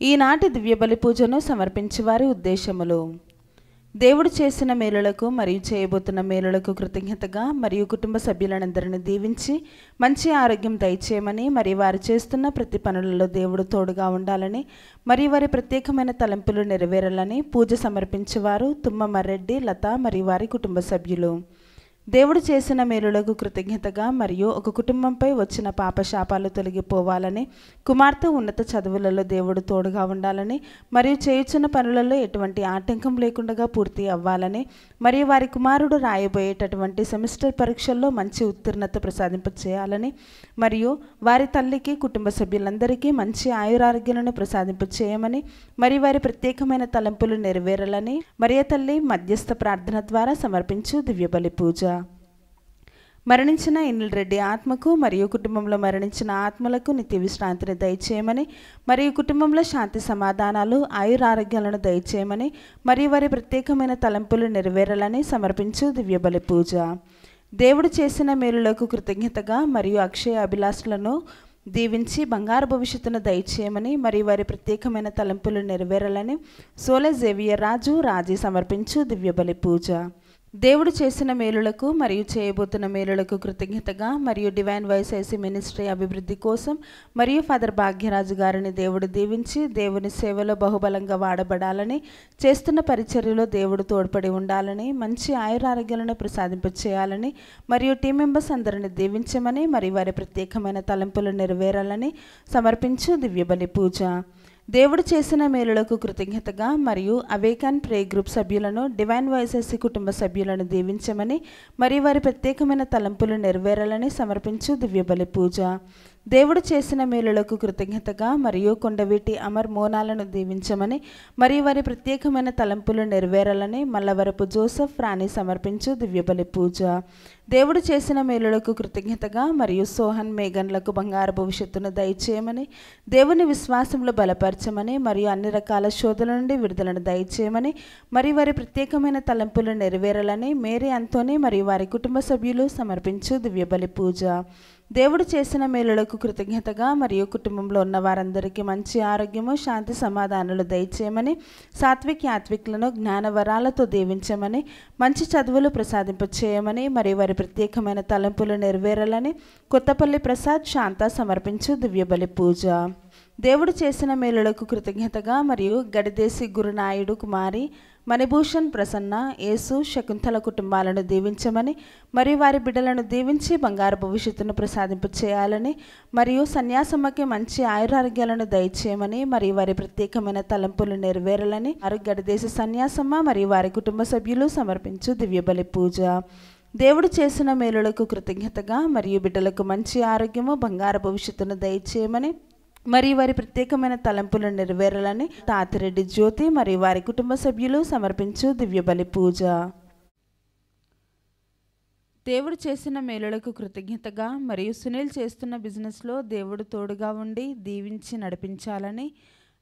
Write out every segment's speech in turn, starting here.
ఈనాటి దివ్య బలి పూజను సమర్పించేవారి ఉద్దేశములు: దేవుడు చేసిన మేలులకు మరియు చేయబోతున్న మేలులకు కృతజ్ఞతగా మరియు కుటుంబ సభ్యులందరినీ దీవించి మంచి ఆరోగ్యం దయచేయమని, మరియు వారు చేస్తున్న ప్రతి పనులలో దేవుడు తోడుగా ఉండాలని, మరియు వారి ప్రత్యేకమైన తలంపులు నెరవేరాలని పూజ సమర్పించేవారు తుమ్మ మర్రెడ్డి, లత మరియు వారి కుటుంబ సభ్యులు. దేవుడు చేసిన మేలులకు కృతజ్ఞతగా మరియు ఒక కుటుంబంపై వచ్చిన పాపశాపాలు తొలగిపోవాలని, కుమార్తె ఉన్నత చదువులలో దేవుడు తోడుగా ఉండాలని, మరియు చేయుచున్న పనులలో ఎటువంటి ఆటంకం లేకుండా పూర్తి అవ్వాలని, మరియు వారి కుమారుడు రాయబోయేటటువంటి సెమిస్టర్ పరీక్షల్లో మంచి ఉత్తీర్ణత ప్రసాదింపచేయాలని, మరియు వారి తల్లికి కుటుంబ సభ్యులందరికీ మంచి ఆయురారోగ్యాలను ప్రసాదింపచేయమని, మరియు వారి ప్రత్యేకమైన తలంపులు నెరవేరాలని మరియ తల్లి మధ్యస్థ ప్రార్థన ద్వారా సమర్పించు దివ్యబలి పూజ. మరణించిన ఇనిల్ రెడ్డి ఆత్మకు మరియు కుటుంబంలో మరణించిన ఆత్మలకు నిత్య విశ్రాంతిని దయచేయమని, మరియు కుటుంబంలో శాంతి సమాధానాలు ఆయురారోగ్యాలను దయచేయమని, మరియు వారి ప్రత్యేకమైన తలంపులు నెరవేరాలని సమర్పించు దివ్యబలి పూజ. దేవుడు చేసిన మేలులకు కృతజ్ఞతగా మరియు అక్షయ అభిలాషలను దీవించి బంగారు భవిష్యత్తును దయచేయమని, మరియు వారి ప్రత్యేకమైన తలంపులు నెరవేరాలని సోలె జేవియర్ రాజు రాజీ సమర్పించు దివ్యబలి పూజ. దేవుడు చేసిన మేలులకు మరియు చేయబోతున్న మేలులకు కృతజ్ఞతగా మరియు డివైన్ వాయిస్ ఐసీ మినిస్ట్రీ అభివృద్ధి కోసం మరియు ఫాదర్ భాగ్యరాజు గారిని దేవుడు దీవించి దేవుని సేవలో బహుబలంగా వాడబడాలని, చేస్తున్న పరిచర్యలో దేవుడు తోడ్పడి ఉండాలని, మంచి ఆయురారోగ్యాలను ప్రసాదింపచేయాలని, మరియు టీం మెంబర్స్ అందరిని దీవించమని, మరియు వారి ప్రత్యేకమైన తలంపులు నెరవేరాలని సమర్పించు దివ్యబలి పూజ. దేవుడు చేసిన మేలులకు కృతజ్ఞతగా మరియు అవేకాన్ ప్రే గ్రూప్ సభ్యులను, డివైన్ వాయిస్ ఐసీ కుటుంబ సభ్యులను దీవించమని, మరియు వారి ప్రత్యేకమైన తలంపులు నెరవేరాలని సమర్పించు దివ్యబలి పూజ. దేవుడు చేసిన మేలులకు కృతజ్ఞతగా మరియు కొండవీటి అమర్ మోనాలను దీవించమని, మరియు వారి ప్రత్యేకమైన తలంపులు నెరవేరాలని మల్లవరపు జోసెఫ్ రాణి సమర్పించు దివ్యబలి పూజ. దేవుడు చేసిన మేలులకు కృతజ్ఞతగా మరియు సోహన్ మేఘన్లకు బంగారు భవిష్యత్తును దయచేయమని, దేవుని విశ్వాసంలో బలపరచమని, మరియు అన్ని రకాల శోధల నుండి విడుదలను దయచేయమని, మరియు వారి ప్రత్యేకమైన తలంపులు నెరవేరాలని మేరీ అంతోని మరియు వారి కుటుంబ సభ్యులు సమర్పించు దివ్యబలి పూజ. దేవుడు చేసిన మేలులకు కృతజ్ఞతగా మరియు కుటుంబంలో ఉన్న వారందరికీ మంచి ఆరోగ్యము, శాంతి సమాధానాలు దయచేయమని, సాత్విక్ యాత్విక్లను జ్ఞాన వరాలతో దీవించమని, మంచి చదువులు ప్రసాదింపచేయమని, మరియు వారి ప్రత్యేకమైన తలంపులు నెరవేరాలని కొత్తపల్లి ప్రసాద్ శాంత సమర్పించు దివ్యబలి పూజ. దేవుడు చేసిన మేలులకు కృతజ్ఞతగా మరియు గడిదేశి గురునాయుడు కుమారి మణిభూషణ్ ప్రసన్న, యేసు, శకుంతల కుటుంబాలను దీవించమని, మరియు వారి బిడ్డలను దీవించి బంగారు భవిష్యత్తును ప్రసాదింపచేయాలని, మరియు సన్యాసమ్మకి మంచి ఆయురారోగ్యాలను దయచేయమని, మరియు వారి ప్రత్యేకమైన తలంపులు నెరవేరాలని గడిదేశి సన్యాసమ్మ మరియు వారి కుటుంబ సభ్యులు సమర్పించు దివ్యబలి పూజ. దేవుడు చేసిన మేలులకు కృతజ్ఞతగా మరియు బిడ్డలకు మంచి ఆరోగ్యము, బంగారు భవిష్యత్తును దయచేయమని, మరియు వారి ప్రత్యేకమైన తలంపులు నెరవేరాలని తాతిరెడ్డి జ్యోతి మరియు వారి కుటుంబ సభ్యులు సమర్పించు దివ్యబలి పూజ. దేవుడు చేసిన మేలులకు కృతజ్ఞతగా మరియు సునీల్ చేస్తున్న బిజినెస్లో దేవుడు తోడుగా ఉండి దీవించి నడిపించాలని,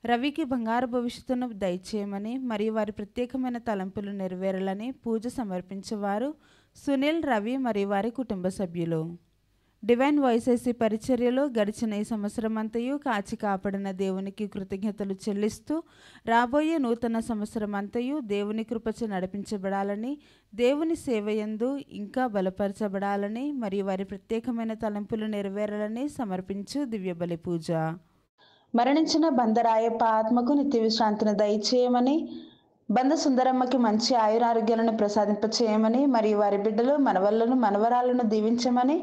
రవికి బంగారు భవిష్యత్తును దయచేయమని, మరియు వారి ప్రత్యేకమైన తలంపులు నెరవేరాలని పూజ సమర్పించేవారు సునీల్, రవి మరియు వారి కుటుంబ సభ్యులు. డివైన్ వాయిస్ ఐసీ పరిచర్యలో గడిచిన ఈ సంవత్సరం అంతయు కాచి కాపాడిన దేవునికి కృతజ్ఞతలు చెల్లిస్తూ, రాబోయే నూతన సంవత్సరం అంతయు దేవుని కృపచే నడిపించబడాలని, దేవుని సేవయందు ఇంకా బలపరచబడాలని, మరియు వారి ప్రత్యేకమైన తలంపులు నెరవేరాలని సమర్పించు దివ్యబలి పూజ. మరణించిన బందరాయప్ప ఆత్మకు నిత్య విశ్రాంతిని దయచేయమని, బంద సుందరమ్మకి మంచి ఆయురారోగ్యాలను ప్రసాదింపచేయమని, మరియు వారి బిడ్డలు మనవళ్లను మనవరాలను దీవించమని,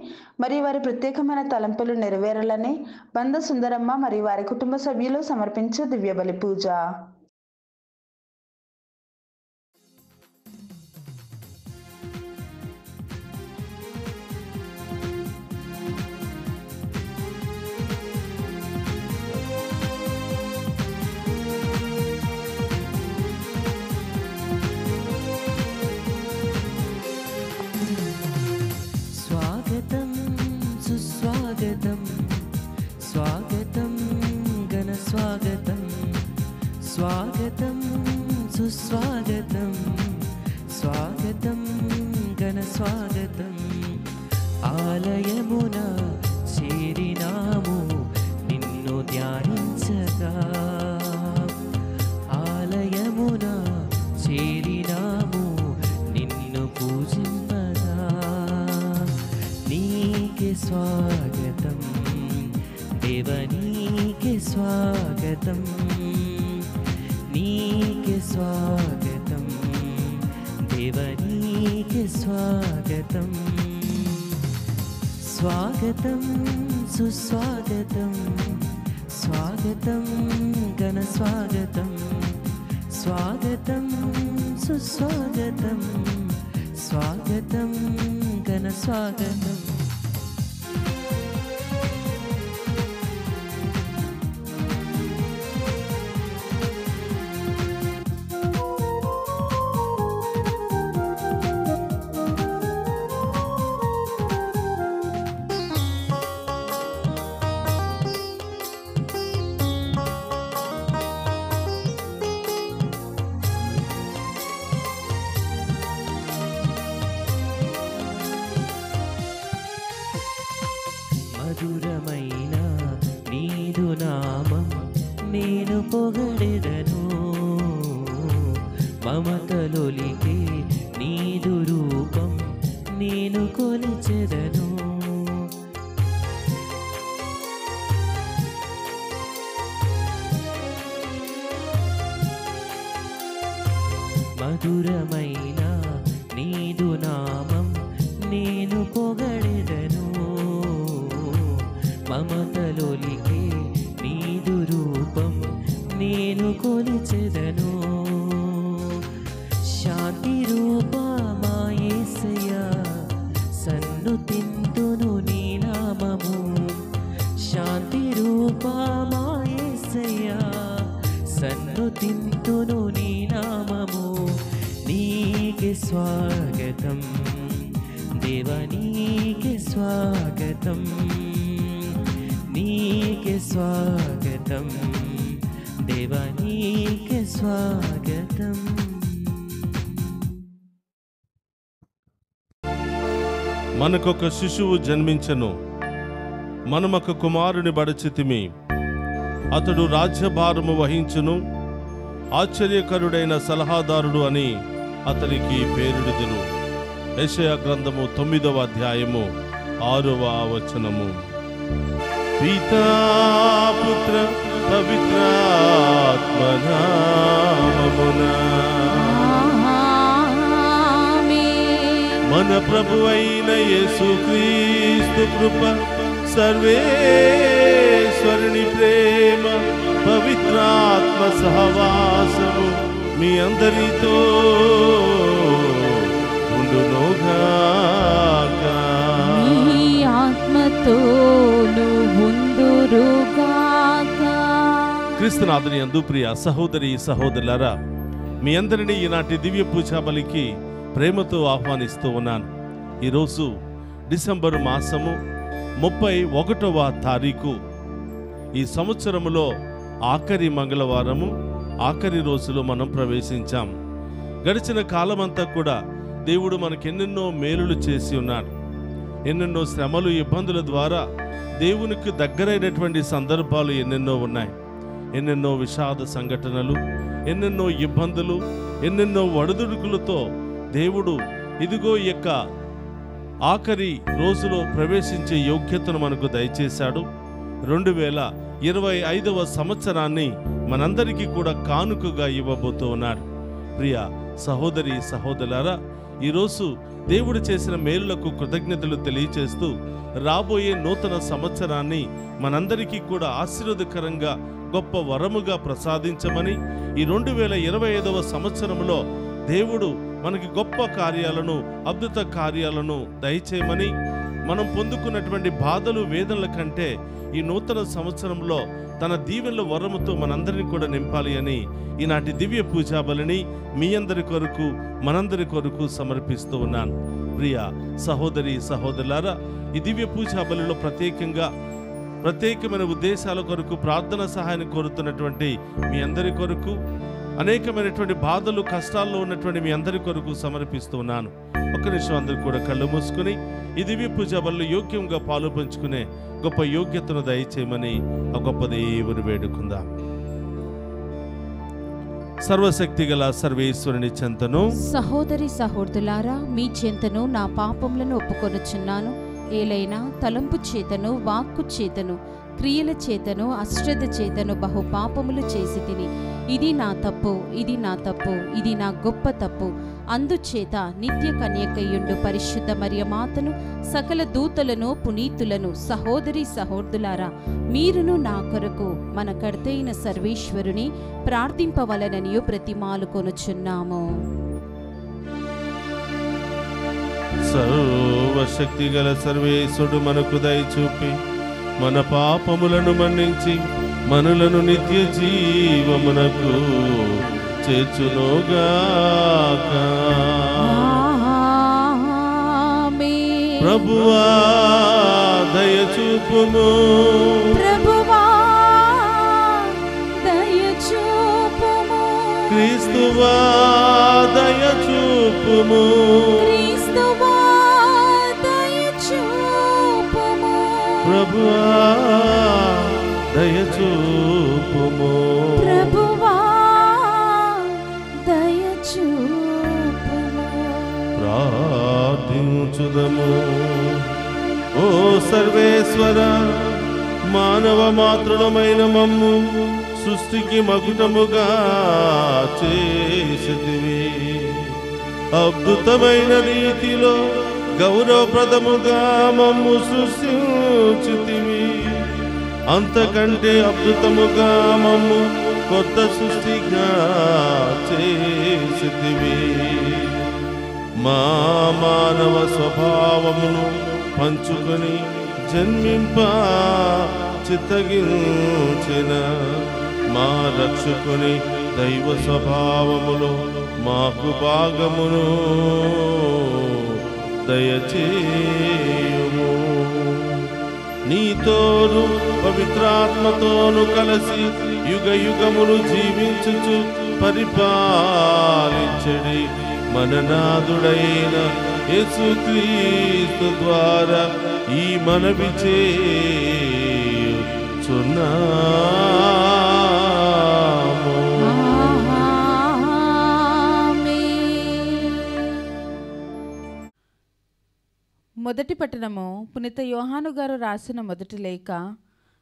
మరియు వారి ప్రత్యేకమైన తలంపులు నెరవేరాలని బంద సుందరమ్మ మరియు వారి కుటుంబ సభ్యులు సమర్పించు దివ్యబలి పూజ. స్వాగతం ఘన స్వాగతం, స్వాగతం సుస్వాగతం, స్వాగతం ఘన స్వాగతం. ఆలయమున చేరినాము నిన్ను ధ్యానించగా, దేవా నీకే స్వాగతం, నీకే స్వాగతం, దేవా నీకే స్వాగతం. స్వాగతం సుస్వాగతం, స్వాగతం ఘన స్వాగతం, స్వాగతం సుస్వాగతం, స్వాగతం ఘన స్వాగతం. మధురమైన నీదు నామం నేను పొగడెదను, మమతలొలికే నీదు రూపం నేను కొలిచెదను. మధురమైన నీదు నామం నేను పొగడెదను, మమతలొలికే నీదు రూపం నేను కొలిచెదను. శాంతి రూపమా యేసయ్యా సన్నుతింతును నీ నామము, శాంతి రూపమా యేసయ్యా సన్నుతింతును నీ నామము. నీకే స్వాగతం దేవా నీకే స్వాగతం, నీకే స్వాగతం దేవా నీకే స్వాగతం. మనకొక శిశువు జన్మించెను, మనమొక కుమారుని బడచితిమి, అతడు రాజ్యభారము వహించును, ఆశ్చర్యకరుడైన సలహాదారుడు అని అతనికి పేరుడుదురు. యెషయా గ్రంథము 9వ అధ్యాయము 6వ వచనము. పితా పుత్ర పవిత్రాత్మ నామమున మన ప్రభు అయిన యేసుక్రీస్తు కృప, సర్వేశ్వరుని ప్రేమ, పవిత్రాత్మ సహవాసము మీ అందరితో ఉండునుగాక. మీ ఆత్మతోను ఉండురుగాక. క్రీస్తునాథుని యందు ప్రియ సహోదరి సహోదరులారా, మీ అందరినీ ఈనాటి దివ్య పూజా బలికి ప్రేమతో ఆహ్వానిస్తూ ఉన్నాను. ఈరోజు డిసెంబరు మాసము 31వ తారీఖు, ఈ సంవత్సరములో ఆఖరి మంగళవారము, ఆఖరి రోజులో మనం ప్రవేశించాం. గడిచిన కాలమంతా కూడా దేవుడు మనకెన్నెన్నో మేలులు చేసి ఉన్నాడు. ఎన్నెన్నో శ్రమలు ఇబ్బందుల ద్వారా దేవునికి దగ్గరైనటువంటి సందర్భాలు ఎన్నెన్నో ఉన్నాయి. ఎన్నెన్నో విషాద సంఘటనలు, ఎన్నెన్నో ఇబ్బందులు, ఎన్నెన్నో ఒడిదుడుకులతో దేవుడు ఇదిగో ఈ యొక్క ఆఖరి రోజులో ప్రవేశించే యోగ్యతను మనకు దయచేశాడు. 2025వ సంవత్సరాన్ని మనందరికీ కూడా కానుకగా ఇవ్వబోతూ ఉన్నాడు. ప్రియ సహోదరి సహోదరులారా, ఈరోజు దేవుడు చేసిన మేలులకు కృతజ్ఞతలు తెలియచేస్తూ రాబోయే నూతన సంవత్సరాన్ని మనందరికీ కూడా ఆశీర్వాదకరంగా గొప్ప వరముగా ప్రసాదించమని, ఈ 2025వ సంవత్సరంలో దేవుడు మనకి గొప్ప కార్యాలను, అద్భుత కార్యాలను దయచేయమని, మనం పొందుకున్నటువంటి బాధలు వేదనల కంటే ఈ నూతన సంవత్సరంలో తన దీవెనల వరముతో మనందరినీ కూడా నింపాలి అని ఈనాటి దివ్య పూజా బలిని మీ అందరి కొరకు, మనందరి కొరకు సమర్పిస్తూ ఉన్నాను. ప్రియ సహోదరి సహోదరులారా, ఈ దివ్య పూజా బలిలో ప్రత్యేకమైన ఉద్దేశాల కొరకు ప్రార్థన సహాయాన్ని కోరుతున్నటువంటి మీ అందరి కొరకు, అనేకమైనటువంటి బాధలు కష్టాల్లో ఉన్నటువంటి మీ అందరి కొరకు సమర్పిస్తూ ఉన్నాను. ఒక్క నిమిషం అందరూ కూడా కళ్ళు మూసుకుని ఈ దివ్య పూజా బలిలో యోగ్యంగా పాలు పంచుకునే గొప్ప యోగ్యతను దయచేయమని ఆ గొప్ప దేవుని వేడుకుందాం. సర్వశక్తి గల సర్వేశ్వరుని చెంతను, సహోదరి సహోదరులారా, మీ చెంతను నా పాపములను ఒప్పుకొనుచున్నాను. ఏలైనా తలంపు చేతను, వాక్కు చేతను, క్రియల చేతను అశ్రద్ధ చేతను బహు పాపములు చేసి తిని. ఇది నా తప్పు, ఇది నా తప్పు, ఇది నా గొప్ప తప్పు. అందుచేత నిత్య కన్యకయుండు పరిశుద్ధ మరియమాతను, సకల దూతలను, పునీతులను, సహోదరి సహోదరులారా, మీరును నా కొరకు మన కర్తైన సర్వేశ్వరుని ప్రార్థింపవలననియు ప్రతిమాలు కొనుచున్నాము. సర్వశక్తి గల సర్వేశ్వరుడు మనకు దయచూపి మన పాపములను మన్నించి మనలను నిత్య జీవమునకు చేర్చునుగాక. ఆమేన్. ప్రభువా దయచూపుము, ప్రభువా దయచూపుము, క్రీస్తువా దయచూపుము, క్రీస్తువా దయచూపుము, ప్రభువా దయచూపుము, ప్రభువా దయచూపుము. ప్రార్థించుదము. ఓ సర్వేశ్వర, మానవ మాతృడమైన మమ్ము సృష్టికి మకుటముగా చేసితివి. అద్భుతమైన రీతిలో గౌరవప్రదముగా మమ్ము సృష్టించితివి. అంతకంటే అద్భుతముగా మమ్ము కొత్త సృష్టిగా చేసితివి. మా మానవ స్వభావమును పంచుకొని జన్మింప చిత్తగించిన మా రక్షకుని దైవ స్వభావములో మాకు భాగమును దయచేయుము. నీతోను పవిత్రాత్మతోను కలిసి యుగ యుగములు జీవించుచు పరిపాలించడి మన నాథుడైన యేసుక్రీస్తు ద్వారా ఈ మనవి చేయుచున్నాము. మొదటి పట్టణము పునీత యోహాను గారు రాసిన మొదటి లేఖ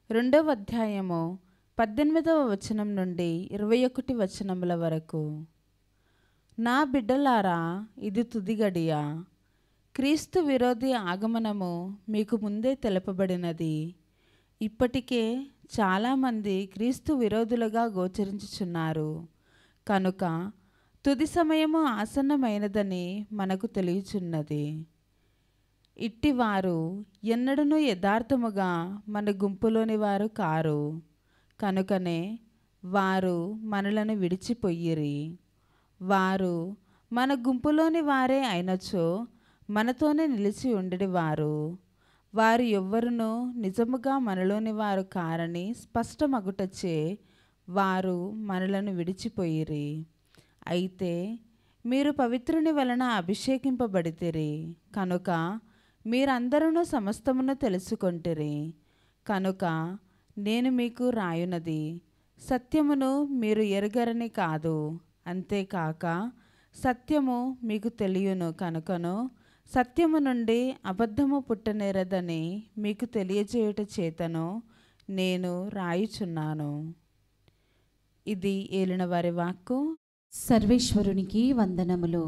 2వ అధ్యాయము 18వ వచనం నుండి 21 వచనముల వరకు. నా బిడ్డలారా, ఇది తుది గడియ. క్రీస్తు విరోధి ఆగమనము మీకు ముందే తెలుపబడినది. ఇప్పటికే చాలామంది క్రీస్తు విరోధులుగా గోచరించుచున్నారు. కనుక తుది సమయము ఆసన్నమైనదని మనకు తెలియచున్నది. ఇట్టివారు ఎన్నడూ యథార్థముగా మన గుంపులోని వారు కారు. కనుకనే వారు మనలను విడిచిపోయిరి. వారు మన గుంపులోని వారే అయినచో మనతోనే నిలిచి ఉండేవారు. వారు ఎవ్వరునూ నిజముగా మనలోని వారు కారని స్పష్టమగుటచే వారు మనలను విడిచిపోయిరి. అయితే మీరు పవిత్రుని వలన అభిషేకింపబడితిరి కనుక మీరందరూ సమస్తమును తెలుసుకొంటిరి. కనుక నేను మీకు రాయునది సత్యమును మీరు ఎరుగరని కాదు, అంతేకాక సత్యము మీకు తెలియను కనుకను సత్యము నుండి అబద్ధము పుట్టనేరదని మీకు తెలియజేయుట చేతను నేను రాయుచున్నాను. ఇది ఏలిన వారి వాక్కు. సర్వేశ్వరునికి వందనములు.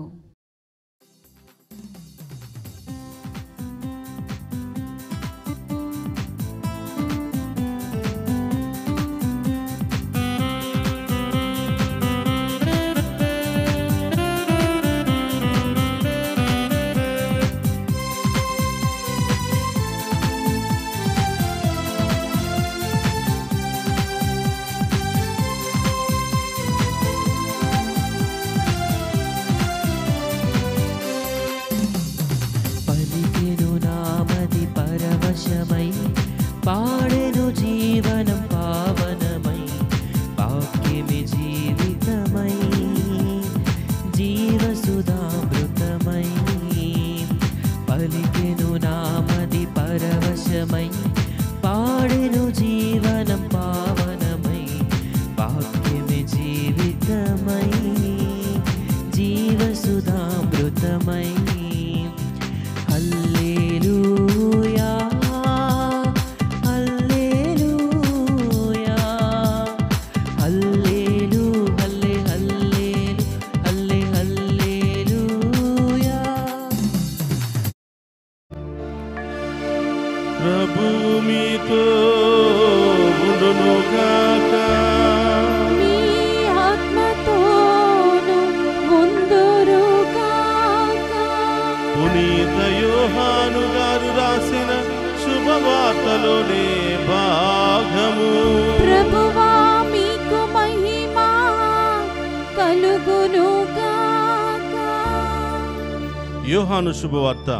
యోహాను శుభవార్త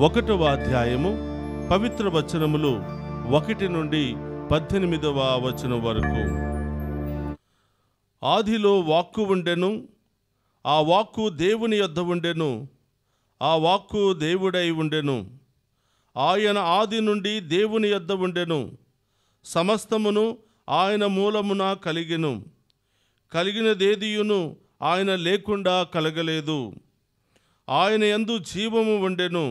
1వ అధ్యాయము పవిత్ర వచనములు 1 నుండి 18వ వచనం వరకు. ఆదిలో వాక్కు ఉండెను, ఆ వాక్కు దేవుని యొద్ద ఉండెను, ఆ వాక్కు దేవుడై ఉండెను. ఆయన ఆది నుండి దేవుని యొద్ద ఉండెను. సమస్తమును ఆయన మూలమున కలిగెను. కలిగినదేదియును ఆయన లేకుండా కలగలేదు. ఆయన యందు జీవము ఉండెను.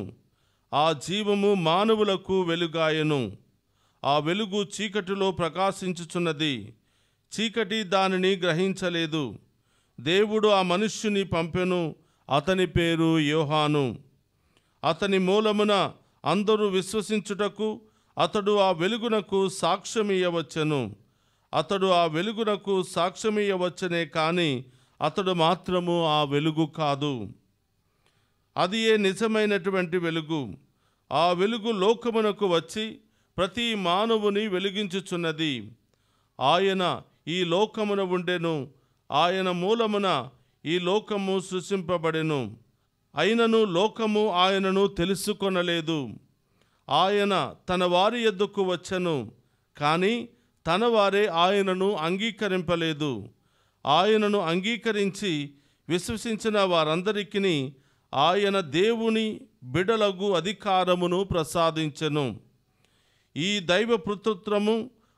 ఆ జీవము మానవులకు వెలుగాయెను. ఆ వెలుగు చీకటిలో ప్రకాశించుచున్నది. చీకటి దానిని గ్రహించలేదు. దేవుడు ఆ మనుష్యుని పంపెను. అతని పేరు యోహాను. అతని మూలమున అందరూ విశ్వసించుటకు అతడు ఆ వెలుగునకు సాక్ష్యమియ్యవచ్చెను. అతడు ఆ వెలుగునకు సాక్ష్యమియ్యవచ్చునే కాని అతడు మాత్రము ఆ వెలుగు కాదు. అది ఏ నిజమైనటువంటి వెలుగు. ఆ వెలుగు లోకమునకు వచ్చి ప్రతి మానవుని వెలిగించుచున్నది. ఆయన ఈ లోకమున ఉండెను. ఆయన మూలమున ఈ లోకము సృష్టింపబడెను. అయినను లోకము ఆయనను తెలుసుకొనలేదు. ఆయన తన వారి యొద్దకు వచ్చెను, కానీ తన వారే ఆయనను అంగీకరింపలేదు. ఆయనను అంగీకరించి విశ్వసించిన వారందరికీ ఆయన దేవుని బిడలగు అధికారమును ప్రసాదించెను. ఈ దైవ పుత్రత్వము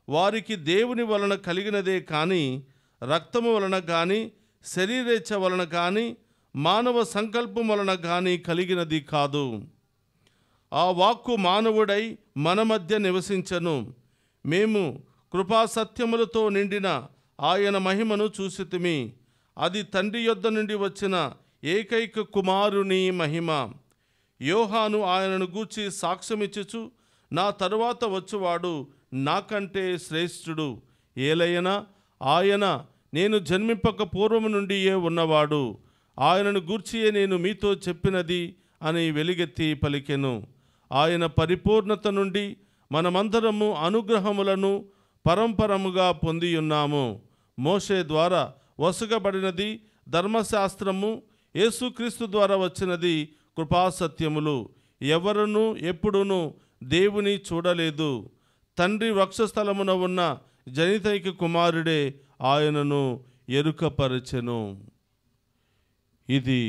వారికి దేవుని వలన కలిగినదే కానీ రక్తము వలన కానీ శరీరేచ్ఛ వలన కానీ మానవ సంకల్పం వలన కానీ కలిగినది కాదు. ఆ వాక్కు మానవుడై మన మధ్య నివసించెను. మేము కృపాసత్యములతో నిండిన ఆయన మహిమను చూసితిమి. అది తండ్రి యొద్ద నుండి వచ్చిన ఏకైక కుమారుని మహిమ. యోహాను ఆయనను గూర్చి సాక్ష్యమిచ్చుచు, నా తరువాత వచ్చువాడు నాకంటే శ్రేష్ఠుడు, ఏలయనా ఆయన నేను జన్మింపక పూర్వము నుండియే ఉన్నవాడు. ఆయనను గూర్చియే నేను మీతో చెప్పినది అని వెలుగెత్తి పలికెను. ఆయన పరిపూర్ణత నుండి మనమందరము అనుగ్రహములను పరంపరముగా పొందియున్నాము. మోషే ద్వారా వసగబడినది ధర్మశాస్త్రము, యేసుక్రీస్తు ద్వారా వచ్చినది కృపాసత్యములు. ఎవరునూ ఎప్పుడునూ దేవుని చూడలేదు. తండ్రి వక్షస్థలమున ఉన్న జనితైక కుమారుడే ఆయనను ఎరుకపరచెను. ఇది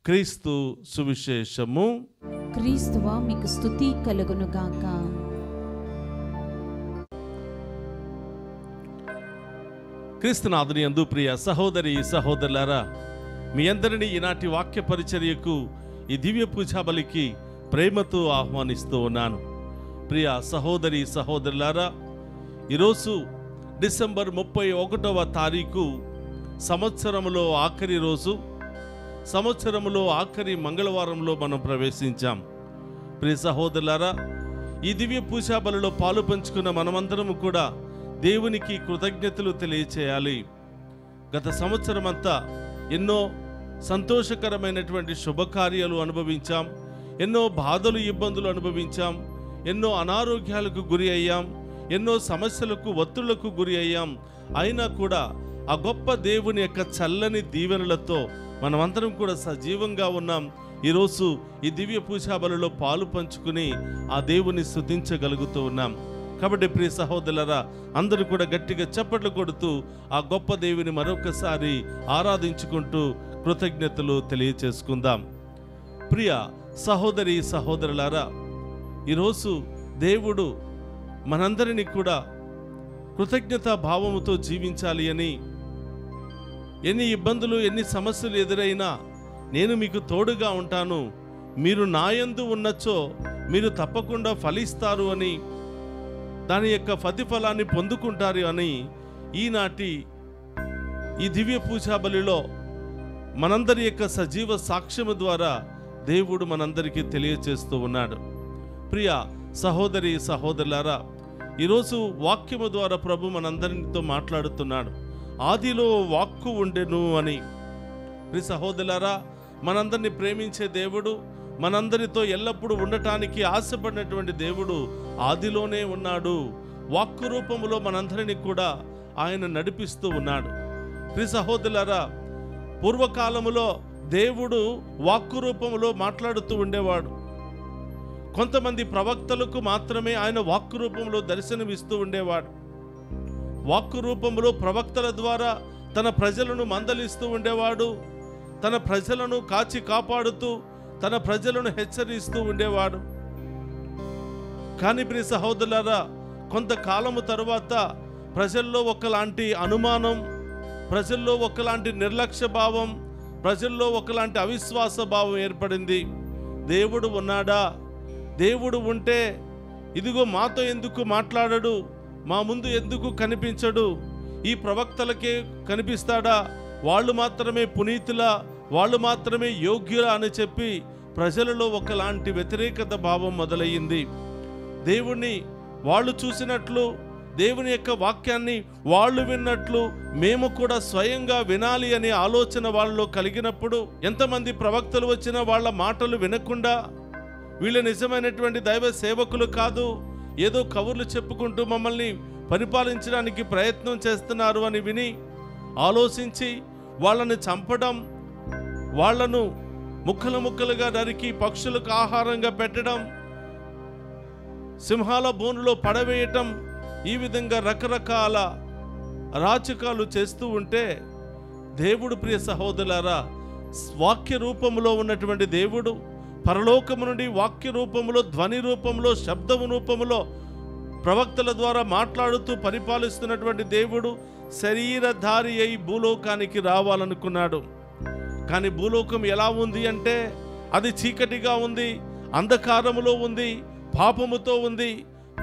క్రీస్తు సువిశేషము. క్రీస్తువా మీకు స్తుతి కలుగునుగాక. క్రీస్తునాథుని యందు ప్రియ సహోదరి సహోదరులారా, మీ అందరినీ ఈనాటి వాక్య పరిచర్యకు, ఈ దివ్య పూజా బలికి ప్రేమతో ఆహ్వానిస్తూ ఉన్నాను. ప్రియ సహోదరి సహోదరులారా, ఈరోజు డిసెంబర్ 31వ తారీఖు, సంవత్సరములో ఆఖరి రోజు, సంవత్సరములో ఆఖరి మంగళవారంలో మనం ప్రవేశించాం. ప్రియ సహోదరులారా, ఈ దివ్య పూజా బలిలో పాలు పంచుకున్న మనమందరము కూడా దేవునికి కృతజ్ఞతలు తెలియచేయాలి. గత సంవత్సరం అంతా ఎన్నో సంతోషకరమైనటువంటి శుభకార్యాలు అనుభవించాం. ఎన్నో బాధలు ఇబ్బందులు అనుభవించాం. ఎన్నో అనారోగ్యాలకు గురి అయ్యాం. ఎన్నో సమస్యలకు ఒత్తిళ్లకు గురి అయ్యాం. అయినా కూడా ఆ గొప్ప దేవుని యొక్క చల్లని దీవెనలతో మనమందరం కూడా సజీవంగా ఉన్నాం. ఈరోజు ఈ దివ్య పూజా బలిలో పాలు పంచుకుని ఆ దేవుని స్తుతించగలుగుతూ ఉన్నాం. కాబట్టి ప్రియ సహోదరులారా, అందరూ కూడా గట్టిగా చప్పట్లు కొడుతూ ఆ గొప్ప దేవుని మరొకసారి ఆరాధించుకుంటూ కృతజ్ఞతలు తెలియచేసుకుందాం. ప్రియ సహోదరి సహోదరులారా, ఈరోజు దేవుడు మనందరినీ కూడా కృతజ్ఞతా భావముతో జీవించాలి అని, ఎన్ని ఇబ్బందులు ఎన్ని సమస్యలు ఎదురైనా నేను మీకు తోడుగా ఉంటాను, మీరు నాయందు ఉన్నచో మీరు తప్పకుండా ఫలిస్తారు అని, దాని యొక్క ప్రతిఫలాన్ని పొందుకుంటారు అని ఈనాటి ఈ దివ్య పూజా బలిలో మనందరి యొక్క సజీవ సాక్ష్యము ద్వారా దేవుడు మనందరికీ తెలియచేస్తూ ఉన్నాడు. ప్రియ సహోదరి సహోదరులారా, ఈరోజు వాక్యము ద్వారా ప్రభు మనందరితో మాట్లాడుతున్నాడు. ఆదిలో వాక్కు ఉండెను అని. ప్రియ సహోదరులారా, మనందరినీ ప్రేమించే దేవుడు, మనందరితో ఎల్లప్పుడూ ఉండటానికి ఆశపడినటువంటి దేవుడు ఆదిలోనే ఉన్నాడు. వాక్కు రూపములో మనందరినీ కూడా ఆయన నడిపిస్తూ ఉన్నాడు. ప్రియ సహోదరులారా, పూర్వకాలములో దేవుడు వాక్కు రూపంలో మాట్లాడుతూ ఉండేవాడు. కొంతమంది ప్రవక్తలకు మాత్రమే ఆయన వాక్కు రూపంలో దర్శనమిస్తూ ఉండేవాడు. వాక్కు రూపంలో ప్రవక్తల ద్వారా తన ప్రజలను మందలిస్తూ ఉండేవాడు. తన ప్రజలను కాచి కాపాడుతూ తన ప్రజలను హెచ్చరిస్తూ ఉండేవాడు. కానీ ప్రియ సహోదరులారా, కొంతకాలము తరువాత ప్రజల్లో ఒకలాంటి అనుమానం, ప్రజల్లో ఒకలాంటి నిర్లక్ష్య భావం, ప్రజల్లో ఒకలాంటి అవిశ్వాస భావం ఏర్పడింది. దేవుడు ఉన్నాడా? దేవుడు ఉంటే ఇదిగో మాతో ఎందుకు మాట్లాడడు? మా ముందు ఎందుకు కనిపించడు? ఈ ప్రవక్తలకే కనిపిస్తాడా? వాళ్ళు మాత్రమే పునీతులా, వాళ్ళు మాత్రమే యోగ్యులా అని చెప్పి ప్రజలలో ఒకలాంటి వ్యతిరేకత భావం మొదలయ్యింది. దేవుణ్ణి వాళ్ళు చూసినట్లు, దేవుని యొక్క వాక్యాన్ని వాళ్ళు విన్నట్లు మేము కూడా స్వయంగా వినాలి అనే ఆలోచన వాళ్ళలో కలిగినప్పుడు, ఎంతమంది ప్రవక్తలు వచ్చినా వాళ్ళ మాటలు వినకుండా వీళ్ళు నిజమైనటువంటి దైవ సేవకులు కాదు, ఏదో కబుర్లు చెప్పుకుంటూ మమ్మల్ని పరిపాలించడానికి ప్రయత్నం చేస్తున్నారు అని విని ఆలోచించి వాళ్ళని చంపడం, వాళ్లను ముక్కలు ముక్కలుగా నరికి పక్షులకు ఆహారంగా పెట్టడం, సింహాల బోనులో పడవేయటం, ఈ విధంగా రకరకాల అరాచకాలు చేస్తూ ఉంటే దేవుడు, ప్రియ సహోదరులారా, వాక్య రూపంలో ఉన్నటువంటి దేవుడు, పరలోకము నుండి వాక్య రూపంలో, ధ్వని రూపంలో, శబ్దము రూపంలో ప్రవక్తల ద్వారా మాట్లాడుతూ పరిపాలిస్తున్నటువంటి దేవుడు శరీరధారి అయి భూలోకానికి రావాలనుకున్నాడు. కానీ భూలోకం ఎలా ఉంది అంటే అది చీకటిగా ఉంది, అంధకారములో ఉంది, పాపముతో ఉంది.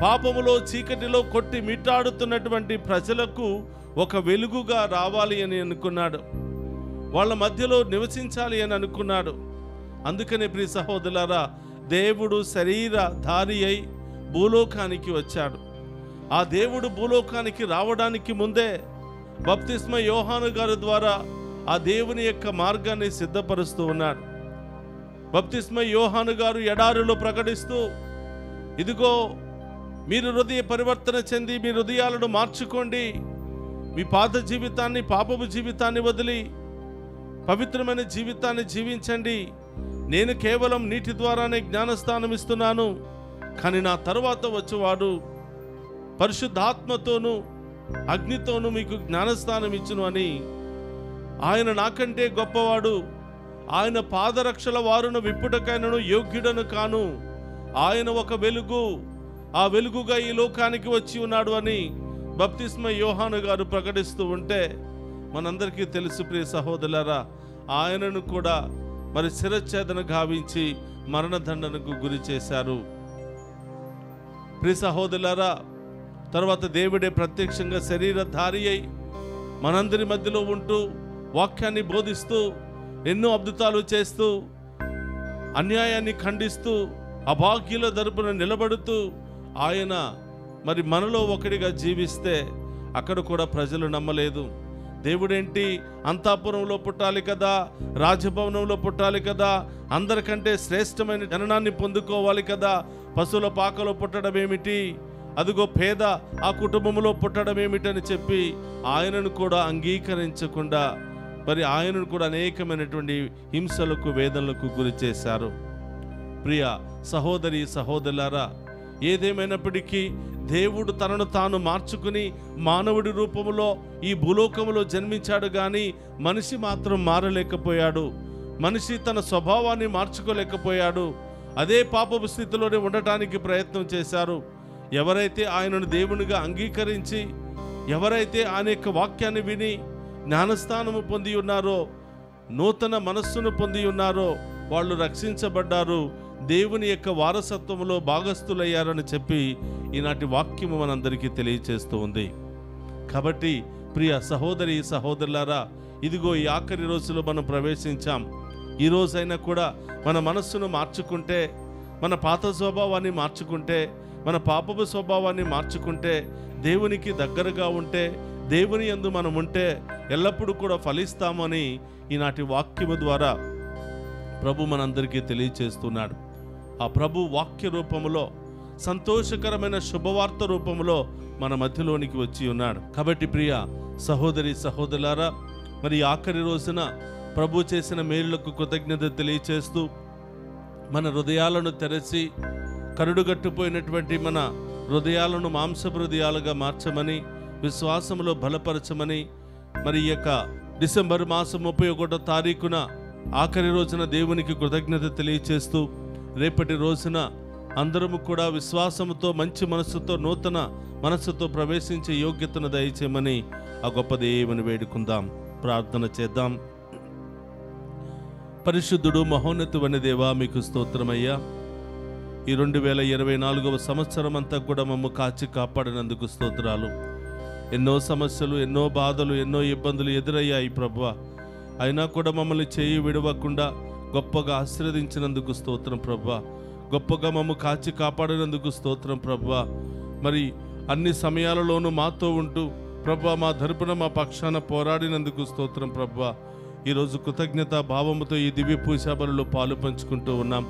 పాపములో చీకటిలో కొట్టి మిట్టాడుతున్నటువంటి ప్రజలకు ఒక వెలుగుగా రావాలి అని అనుకున్నాడు. వాళ్ళ మధ్యలో నివసించాలి అని అనుకున్నాడు. అందుకనే ప్రియ సహోదరులారా, దేవుడు శరీరధారి అయి భూలోకానికి వచ్చాడు. ఆ దేవుడు భూలోకానికి రావడానికి ముందే బప్తిస్మ యోహాను గారి ద్వారా ఆ దేవుని యొక్క మార్గాన్ని సిద్ధపరుస్తూ ఉన్నాడు. బప్తిస్మ యోహాను గారు ఎడారిలో ప్రకటిస్తూ, ఇదిగో మీరు హృదయ పరివర్తన చెంది మీ హృదయాలను మార్చుకోండి, మీ పాత జీవితాన్ని, పాపపు జీవితాన్ని వదిలి పవిత్రమైన జీవితాన్ని జీవించండి. నేను కేవలం నీటి ద్వారానే జ్ఞానస్థానం ఇస్తున్నాను, కానీ నా తరువాత వచ్చేవాడు పరిశుద్ధాత్మతోనూ అగ్నితోనూ మీకు జ్ఞానస్థానం ఇచ్చును అని, ఆయన నాకంటే గొప్పవాడు, ఆయన పాదరక్షల వారును విప్పుటకైనను యోగ్యుడను కాను, ఆయన ఒక వెలుగు, ఆ వెలుగుగా ఈ లోకానికి వచ్చి ఉన్నాడు అని బప్తిస్మ యోహాను గారు ప్రకటిస్తూ ఉంటే మనందరికీ తెలుసు ప్రియ సహోదరులారా, ఆయనను కూడా మరి శిరచ్ఛేదన గావించి మరణదండనకు గురి చేశారు. ప్రియ సహోదరులారా, తర్వాత దేవుడే ప్రత్యక్షంగా శరీరధారి అయి మనందరి మధ్యలో ఉంటూ వాక్యాన్ని బోధిస్తూ ఎన్నో అద్భుతాలు చేస్తూ అన్యాయాన్ని ఖండిస్తూ అభాగ్యుల తరపున నిలబడుతూ ఆయన మరి మనలో ఒకటిగా జీవిస్తే అక్కడ కూడా ప్రజలు నమ్మలేదు. దేవుడేంటి అంతాపురంలో పుట్టాలి కదా, రాజభవనంలో పుట్టాలి కదా, అందరికంటే శ్రేష్టమైన జననాన్ని పొందుకోవాలి కదా, పశువుల పాకలో పుట్టడం ఏమిటి, అదిగో పేద ఆ కుటుంబంలో పుట్టడం ఏమిటని చెప్పి ఆయనను కూడా అంగీకరించకుండా మరి ఆయనను కూడా అనేకమైనటువంటి హింసలకు, వేదనలకు గురి చేశారు. ప్రియ సహోదరి సహోదరులారా, ఏదేమైనప్పటికీ దేవుడు తనను తాను మార్చుకుని మానవుడి రూపంలో ఈ భూలోకములో జన్మించాడు, కానీ మనిషి మాత్రం మారలేకపోయాడు. మనిషి తన స్వభావాన్ని మార్చుకోలేకపోయాడు. అదే పాపపు స్థితిలోనే ఉండటానికి ప్రయత్నం చేశారు. ఎవరైతే ఆయనను దేవునిగా అంగీకరించి, ఎవరైతే ఆయన యొక్క వాక్యాన్ని విని జ్ఞానస్థానము పొంది ఉన్నారో, నూతన మనస్సును పొంది ఉన్నారో వాళ్ళు రక్షించబడ్డారు, దేవుని యొక్క వారసత్వంలో భాగస్థులయ్యారని చెప్పి ఈనాటి వాక్యము మనందరికీ తెలియచేస్తూ ఉంది. కాబట్టి ప్రియ సహోదరి సహోదరులారా, ఇదిగో ఈ ఆఖరి రోజులో మనం ప్రవేశించాం. ఈ రోజైనా కూడా మన మనస్సును మార్చుకుంటే, మన పాత స్వభావాన్ని మార్చుకుంటే, మన పాపపు స్వభావాన్ని మార్చుకుంటే, దేవునికి దగ్గరగా ఉంటే, దేవుని యందు మనం ఉంటే ఎల్లప్పుడూ కూడా ఫలిస్తామని ఈనాటి వాక్యము ద్వారా ప్రభు మనందరికీ తెలియచేస్తున్నాడు. ఆ ప్రభు వాక్య రూపములో, సంతోషకరమైన శుభవార్త రూపంలో మన మధ్యలోనికి వచ్చి ఉన్నాడు. కాబట్టి ప్రియ సహోదరి సహోదరులారా, మరి ఆఖరి రోజున ప్రభు చేసిన మేలులకు కృతజ్ఞత తెలియచేస్తూ మన హృదయాలను తెరచి కరుడుగట్టుపోయినటువంటి మన హృదయాలను మాంసపు హృదయాలుగా మార్చమని, విశ్వాసంలో బలపరచమని, మరి ఈ యొక్క డిసెంబర్ మాసం 31వ తారీఖున ఆఖరి రోజున దేవునికి కృతజ్ఞత తెలియచేస్తూ రేపటి రోజున అందరము కూడా విశ్వాసంతో మంచి మనస్సుతో నూతన మనస్సుతో ప్రవేశించే యోగ్యతను దయచేయమని ఆ గొప్ప దేవుని వేడుకుందాం, ప్రార్థన చేద్దాం. పరిశుద్ధుడు మహోన్నతువైన దేవా, మీకు స్తోత్రమయ్యా. ఈ 2024వ సంవత్సరం అంతా కూడా మమ్మ కాచి కాపాడినందుకు స్తోత్రాలు. ఎన్నో సమస్యలు, ఎన్నో బాధలు, ఎన్నో ఇబ్బందులు ఎదురయ్యాయి ప్రభువా. అయినా కూడా మమ్మల్ని చేయి విడవకుండా గొప్పగా ఆశీర్వదించినందుకు స్తోత్రం ప్రభువా. గొప్పగా మమ్మ కాచి కాపాడినందుకు స్తోత్రం ప్రభువా. మరి అన్ని సమయాలలోనూ మాతో ఉంటూ ప్రభువా మా తరపున మా పక్షాన పోరాడినందుకు స్తోత్రం ప్రభువా. ఈరోజు కృతజ్ఞత భావముతో ఈ దివ్య పూజా బలులో పాలు పంచుకుంటూ ఉన్నాం.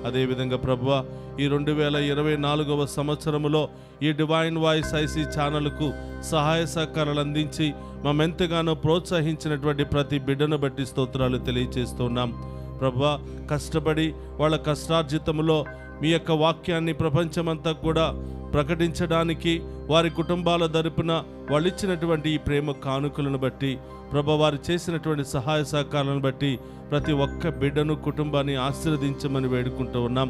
అదేవిధంగా ప్రభువా, ఈ 2024వ సంవత్సరములో ఈ డివైన్ వాయిస్ ఐసీ ఛానల్కు సహాయ సహకారాలు అందించి మమ్మెంతగానో ప్రోత్సహించినటువంటి ప్రతి బిడ్డను బట్టి స్తోత్రాలు తెలియజేస్తున్నాం ప్రభువా. కష్టపడి వాళ్ళ కష్టార్జితములో మీ యొక్క వాక్యాన్ని ప్రపంచమంతా కూడా ప్రకటించడానికి వారి కుటుంబాల తరపున వాళ్ళు ఇచ్చినటువంటి ఈ ప్రేమ కానుకలను బట్టి ప్రభు, వారు చేసినటువంటి సహాయ సహకారాలను బట్టి ప్రతి ఒక్క బిడ్డను కుటుంబాన్ని ఆశీర్వదించమని వేడుకుంటూ ఉన్నాం.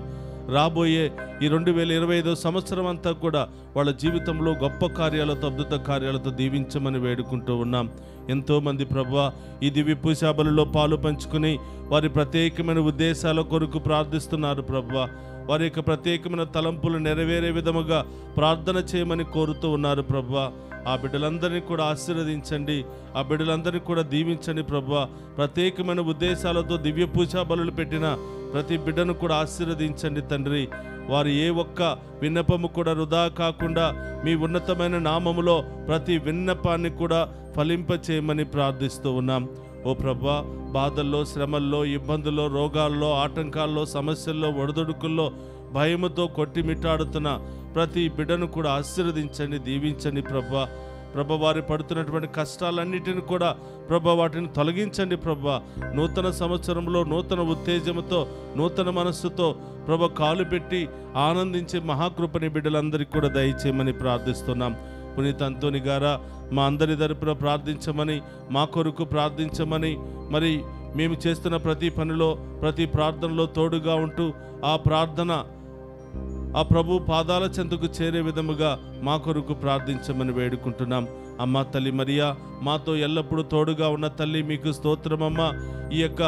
రాబోయే ఈ 2025వ సంవత్సరం అంతా కూడా వాళ్ళ జీవితంలో గొప్ప కార్యాలతో, అద్భుత కార్యాలతో దీవించమని వేడుకుంటూ ఉన్నాం. ఎంతోమంది ప్రభువా ఈ దివ్య పూజా బలులో పాలు పంచుకుని వారి ప్రత్యేకమైన ఉద్దేశాల కొరకు ప్రార్థిస్తున్నారు ప్రభువా. వారి యొక్క ప్రత్యేకమైన తలంపులు నెరవేరే విధముగా ప్రార్థన చేయమని కోరుతూ ఉన్నారు ప్రభువా. ఆ బిడ్డలందరినీ కూడా ఆశీర్వదించండి, ఆ బిడ్డలందరినీ కూడా దీవించండి ప్రభువా. ప్రత్యేకమైన ఉద్దేశాలతో దివ్య పూజా బలులు పెట్టిన ప్రతి బిడ్డను కూడా ఆశీర్వదించండి తండ్రి. వారు ఏ ఒక్క విన్నపము కూడా వృధా కాకుండా మీ ఉన్నతమైన నామములో ప్రతి విన్నపాన్ని కూడా ఫలింపచేయమని ప్రార్థిస్తూ ఉన్నాం. ఓ ప్రభువా, బాధల్లో, శ్రమల్లో, ఇబ్బందుల్లో, రోగాల్లో, ఆటంకాల్లో, సమస్యల్లో, ఒడిదుడుకుల్లో భయముతో కొట్టిమిట్టాడుతున్న ప్రతి బిడ్డను కూడా ఆశీర్వదించండి, దీవించండి ప్రభువా. ప్రభు, వారు పడుతున్నటువంటి కష్టాలన్నిటిని కూడా ప్రభు వాటిని తొలగించండి ప్రభువా. నూతన సంవత్సరంలో నూతన ఉత్తేజముతో, నూతన మనస్సుతో ప్రభు కాలు పెట్టి ఆనందించే మహాకృపని బిడ్డలందరికీ కూడా దయచేయమని ప్రార్థిస్తున్నాం. పునీత అంతోని గారా, మా అందరి తరపున ప్రార్థించమని, మా కొరకు ప్రార్థించమని, మరి మేము చేస్తున్న ప్రతి పనిలో, ప్రతి ప్రార్థనలో తోడుగా ఉంటూ ఆ ప్రార్థన ఆ ప్రభు పాదాల చెంతకు చేరే విధముగా మా కొరకు ప్రార్థించమని వేడుకుంటున్నాం. అమ్మ తల్లి మరియా, మాతో ఎల్లప్పుడూ తోడుగా ఉన్న తల్లి, మీకు స్తోత్రమమ్మ. ఈ యొక్క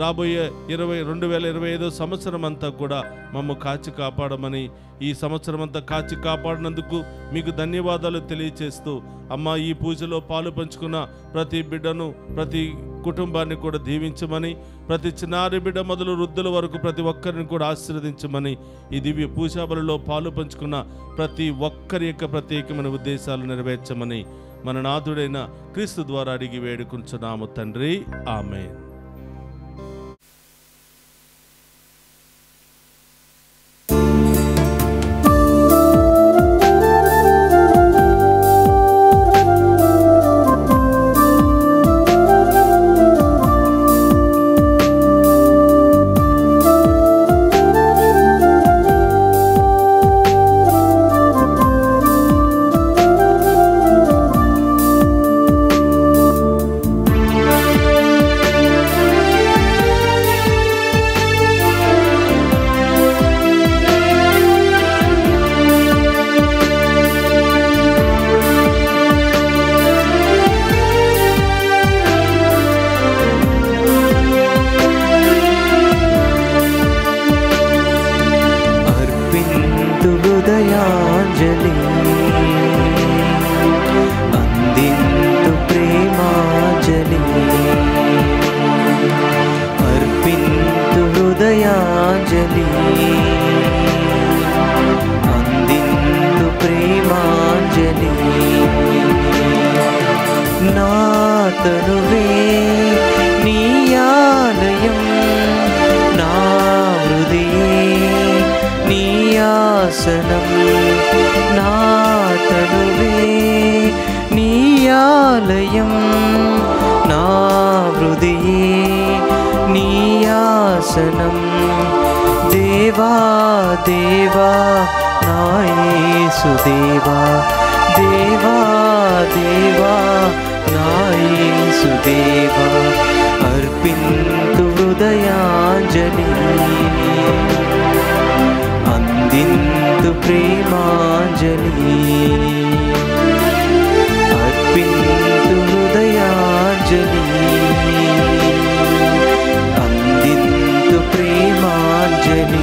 రాబోయే 2025వ సంవత్సరం అంతా కూడా మమ్మ కాచి కాపాడమని, ఈ సంవత్సరం అంతా కాచి కాపాడినందుకు మీకు ధన్యవాదాలు తెలియచేస్తూ అమ్మ, ఈ పూజలో పాలు పంచుకున్న ప్రతి బిడ్డను, ప్రతి కుటుంబాన్ని కూడా దీవించమని, ప్రతి చిన్నారి బిడ్డ మొదలు వృద్ధుల వరకు ప్రతి ఒక్కరిని కూడా ఆశీర్వదించమని, ఈ దివ్య పూజా బలులో పాలు పంచుకున్న ప్రతి ఒక్కరి యొక్క ప్రత్యేకమైన ఉద్దేశాలు నెరవేర్చమని మన నాథుడైన క్రీస్తు ద్వారా అడిగి వేడుకుంటున్నాము తండ్రి. ఆమేన్. తనువే నీ ఆలయం, నా హృదయే నీ ఆసనం. నా తనువే నీ ఆలయం, నా హృదయే దేవా నా యేసుదేవా, దేవా దేవా నా యేసుదేవా, అర్పింతు హృదయాంజలి, అందింతు ప్రేమాంజలి, అర్పింతు హృదయాంజలి, అందింతు ప్రేమాంజలి.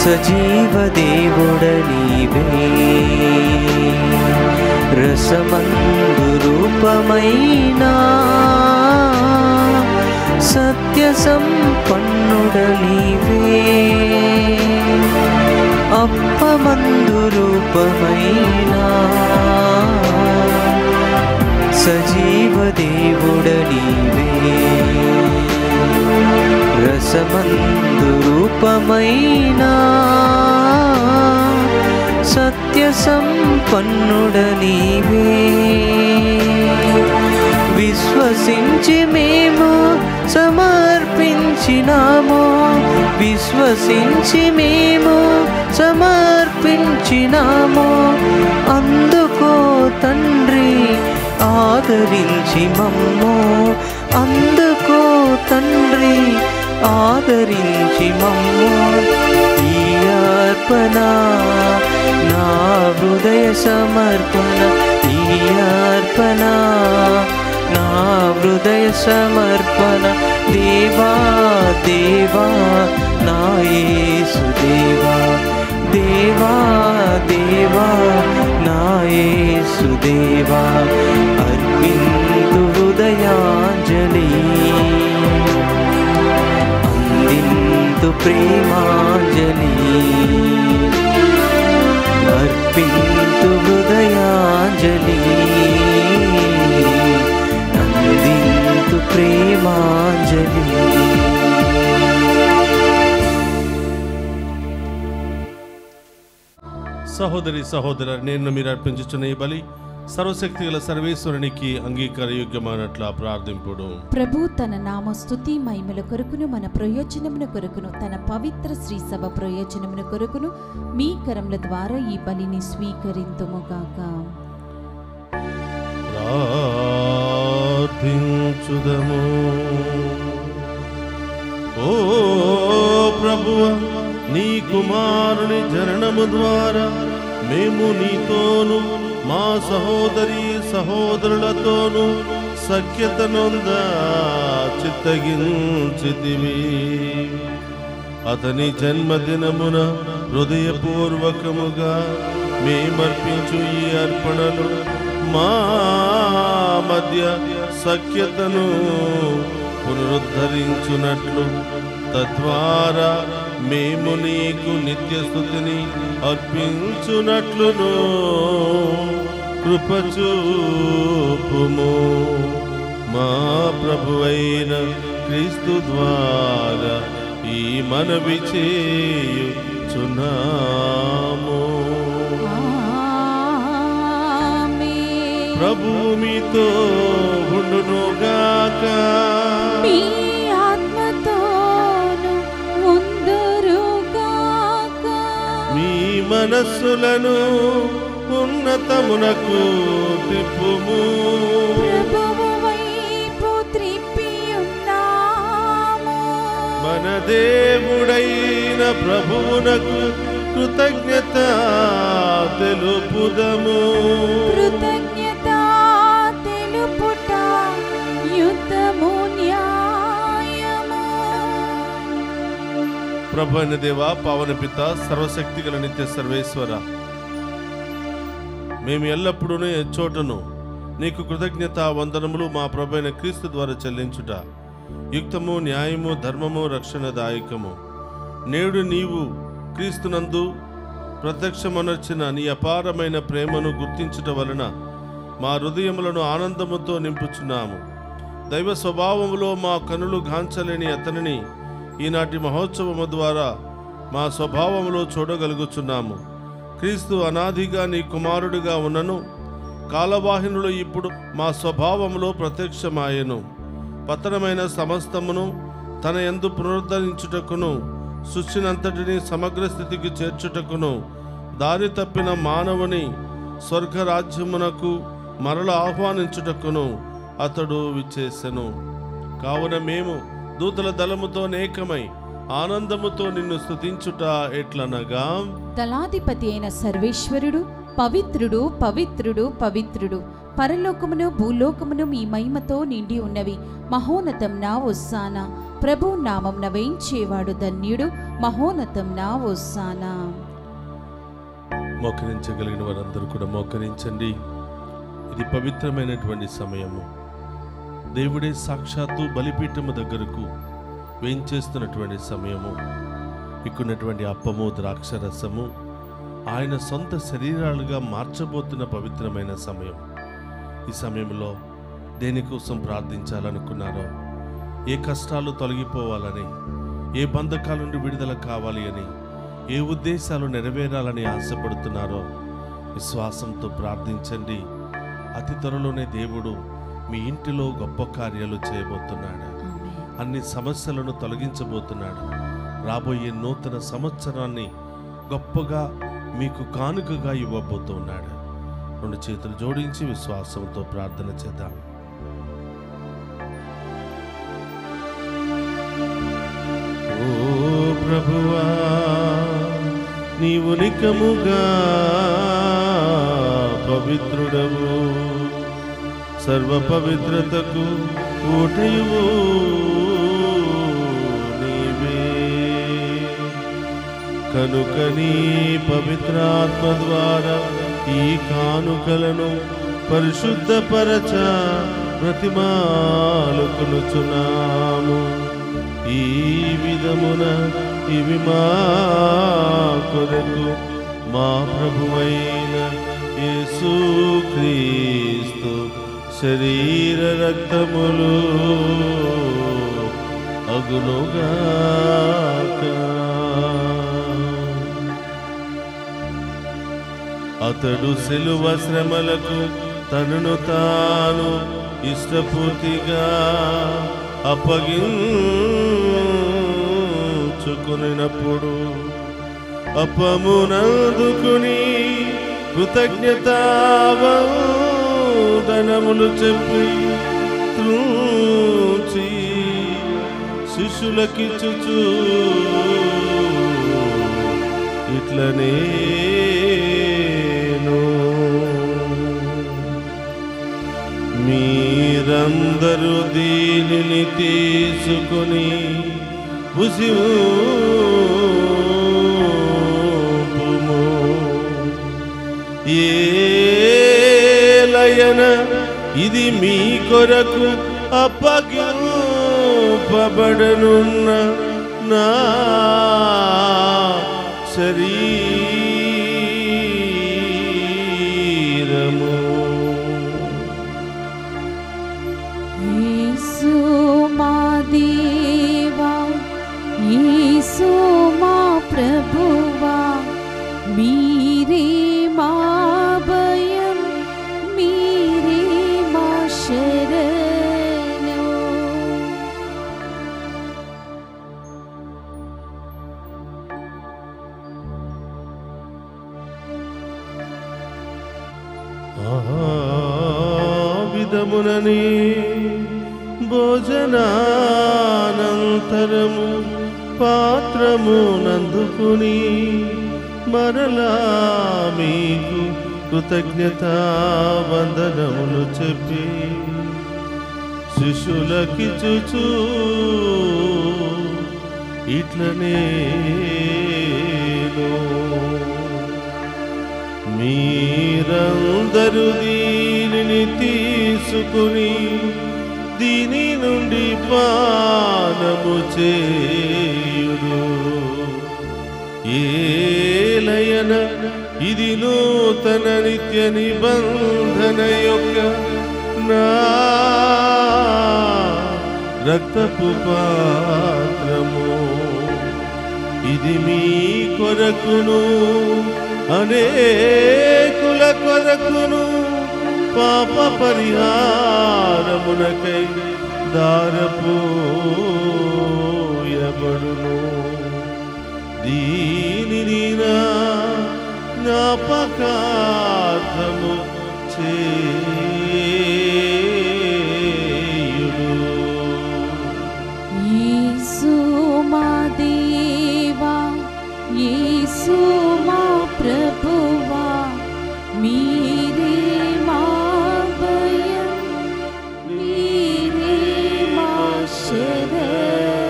సజీవ దేవుడ నీవే, రసమందు రూపమైనా సత్య సంపన్నుడ నీవే, అప్పమందు రూపమైనా సజీవ దేవుడ నీవే, రసమందు రూపమైనా సత్య సంపన్నుడ నీవే, విశ్వసించి మేము సమర్పించినాము, విశ్వసించి మేము సమర్పించినాము, అందుకో తండ్రి ఆదరించి మమ్ము, అందుకో తండ్రి ఆదరించి మమ్ము, ఈ అర్పణ నా హృదయ సమర్పణ, ఈ అర్పణ నా హృదయ సమర్పణ, దేవా దేవా నా యేసుదేవా, దేవా దేవా నా యేసుదేవా, అర్పింతు హృదయాంజలి, అందింతు ప్రేమాంజలి, అర్పింతు హృదయాంజలి, అందింతు ప్రేమాంజలి. సహోదరి సహోదరు, నేను మీరు అర్పించుచున్న ఈ బలి సర్వశక్తి గల సర్వేశ్వరునికి అంగీకారయోగ్యమైనట్ల ప్రార్థింపుడు. ప్రభు తన నామ స్తుతి మహిమల కొరకును మన ప్రయోజనమున కొరకును తన పవిత్ర శ్రీ సభ ప్రయోజనమున కొరకును మీ కరముల ద్వారా ఈ బలిని స్వీకరింతుముగాక. ప్రార్థించుదము. ఓ ప్రభువా, నీ కుమారుని జననము ద్వారా మేము నీతోను మా సహోదరి సహోదరులతోను సఖ్యతనొంద చిత్తగించితివి. అతని జన్మదినమున హృదయపూర్వకముగా మేమర్పించు ఈ అర్పణలు మా మధ్య సఖ్యతను పునరుద్ధరించునట్లు, తద్వారా మేము నీకు నిత్య స్తుతిని అర్పించునట్లును కృపచూపుము. మా ప్రభువైన క్రీస్తు ద్వారా ఈ మనవి చేయుచున్నాము. ప్రభు మీతో ఉండునుగాక. మీ ఆత్మతోను ఉందురుగాక. మీ మనస్సులను ఉన్నతమునకు త్రిప్పుము. ప్రభువు వైపు త్రిప్పియున్నాము. మన దేవుడైన ప్రభువునకు కృతజ్ఞత తెలుపుదము. కృతజ్ఞత తెలుపుట యుద్ధము న్యాయము. ప్రభు అయిన దేవ, పావన పిత, సర్వశక్తి గల నిత్య సర్వేశ్వర, మేము ఎల్లప్పుడూ ఎచ్చోటను నీకు కృతజ్ఞత వందనములు మా ప్రభు అయిన క్రీస్తు ద్వారా చెల్లించుట యుక్తము, న్యాయము, ధర్మము, రక్షణదాయకము. నేడు నీవు క్రీస్తునందు ప్రత్యక్షమనర్చిన నీ అపారమైన ప్రేమను గుర్తించుట వలన మా హృదయములను ఆనందముతో నింపుచున్నాము. దైవ స్వభావములో మా కనులు గాంచలేని అతనిని ఈనాటి మహోత్సవము ద్వారా మా స్వభావములో చూడగలుగుచున్నాము. క్రీస్తు అనాదిగా నీ కుమారుడిగా ఉన్నను కాలవాహినులు ఇప్పుడు మా స్వభావములో ప్రత్యక్షమాయెను. పతనమైన సమస్తమును తన యందు పునరుద్ధరించుటకును, సృష్టినంతటిని సమగ్ర స్థితికి చేర్చుటకును, దారి తప్పిన మానవుని స్వర్గరాజ్యమునకు మరల ఆహ్వానించుటకును అతడు విచ్చేసెను. కావున మేము దూతల దళముతో నేకమై ఆనందముతో నిన్ను స్తుతించుట ఎట్లనగా, దళాధిపతి అయిన సర్వేశ్వరుడు పవిత్రుడు, పవిత్రుడు, పవిత్రుడు, పరలోకమును భూలోకమును మీ మహిమతో నిండి ఉన్నవి. మహోన్నతం నా ఒస్సానా, ప్రభు నామం వేయించేవాడు ధన్యుడు. మహోన్నతం నా ఒస్సానా. మోకరించగలిగిన వారందరూ కూడా మోకరించండి. ఇది పవిత్రమైనటువంటి సమయము. దేవుడే సాక్షాత్తు బలిపీఠము దగ్గరకు వేయించేస్తున్నటువంటి సమయము. ఇక్కున్నటువంటి అప్పము, ద్రాక్షరసము ఆయన సొంత శరీరాలుగా మార్చబోతున్న పవిత్రమైన సమయం. ఈ సమయంలో దేనికోసం ప్రార్థించాలనుకున్నారో, ఏ కష్టాలు తొలగిపోవాలని, ఏ బంధకాల నుండి విడుదల కావాలి అని, ఏ ఉద్దేశాలు నెరవేరాలని ఆశపడుతున్నారో విశ్వాసంతో ప్రార్థించండి. అతి త్వరలోనే దేవుడు మీ ఇంటిలో గొప్ప కార్యాలు చేయబోతున్నాడు. అన్ని సమస్యలను తొలగించబోతున్నాడు. రాబోయే నూతన సంవత్సరాన్ని గొప్పగా మీకు కానుకగా ఇవ్వబోతున్నాడు. రెండు చేతులు జోడించి విశ్వాసంతో ప్రార్థన చేద్దాం. ఓ ప్రభువా, నీవు నికముగా పవిత్రుడవు, సర్వ పవిత్రతకు ఊటయువు నీవే. కనుక నీ పవిత్రాత్మ ద్వారా ఈ కానుకలను పరిశుద్ధపరచ ప్రతిమాలుకొనుచున్నాము. ఈ విధమున ఇవి మా కొరకు మా ప్రభువైన యేసుక్రీస్తు శరీర రక్తములు అగునుగాక. అతడు సిలువ శ్రమలకు తనను తాను ఇష్టపూర్తిగా అప్పగించుకున్నప్పుడు అప్పమునందుకుని కృతజ్ఞతావందనములు చెప్పి త్రూచి శిష్యులకిచ్చుచు ఇట్లనే మీరందరూ దీనిని తీసుకుని భుజింపుము. ఏలయన ఇది మీ కొరకు అప్పగింపబడనున్న నా శరీరము. యేసు మా దేవా, యేసు మా ప్రభువా, మీరే మా భయం, మీరే మా శరణు. విధమునని భోజనానంతరము పాత్రము నందుకుని మరలా మీకు కృతజ్ఞతా వందనములు చెప్పి శిష్యులకిచ్చుచు ఇట్లనేను మీరందరూ దీనిని తీసుకుని దీని నుండి పానము చేయుడు. ఏలయన ఇది నూతన నిత్య నిబంధన యొక్క నా రక్తపు పాత్రము. ఇది మీ కొరకును అనేకుల కొరకును పాప పరిహారమునకై దారపోయబడును. దీనిని నా జ్ఞాపకార్థము చేయుడు. యేసు మా దేవా, యేసు మా ప్రభువా, మీరే మా భయం, మీరే మా శరణం.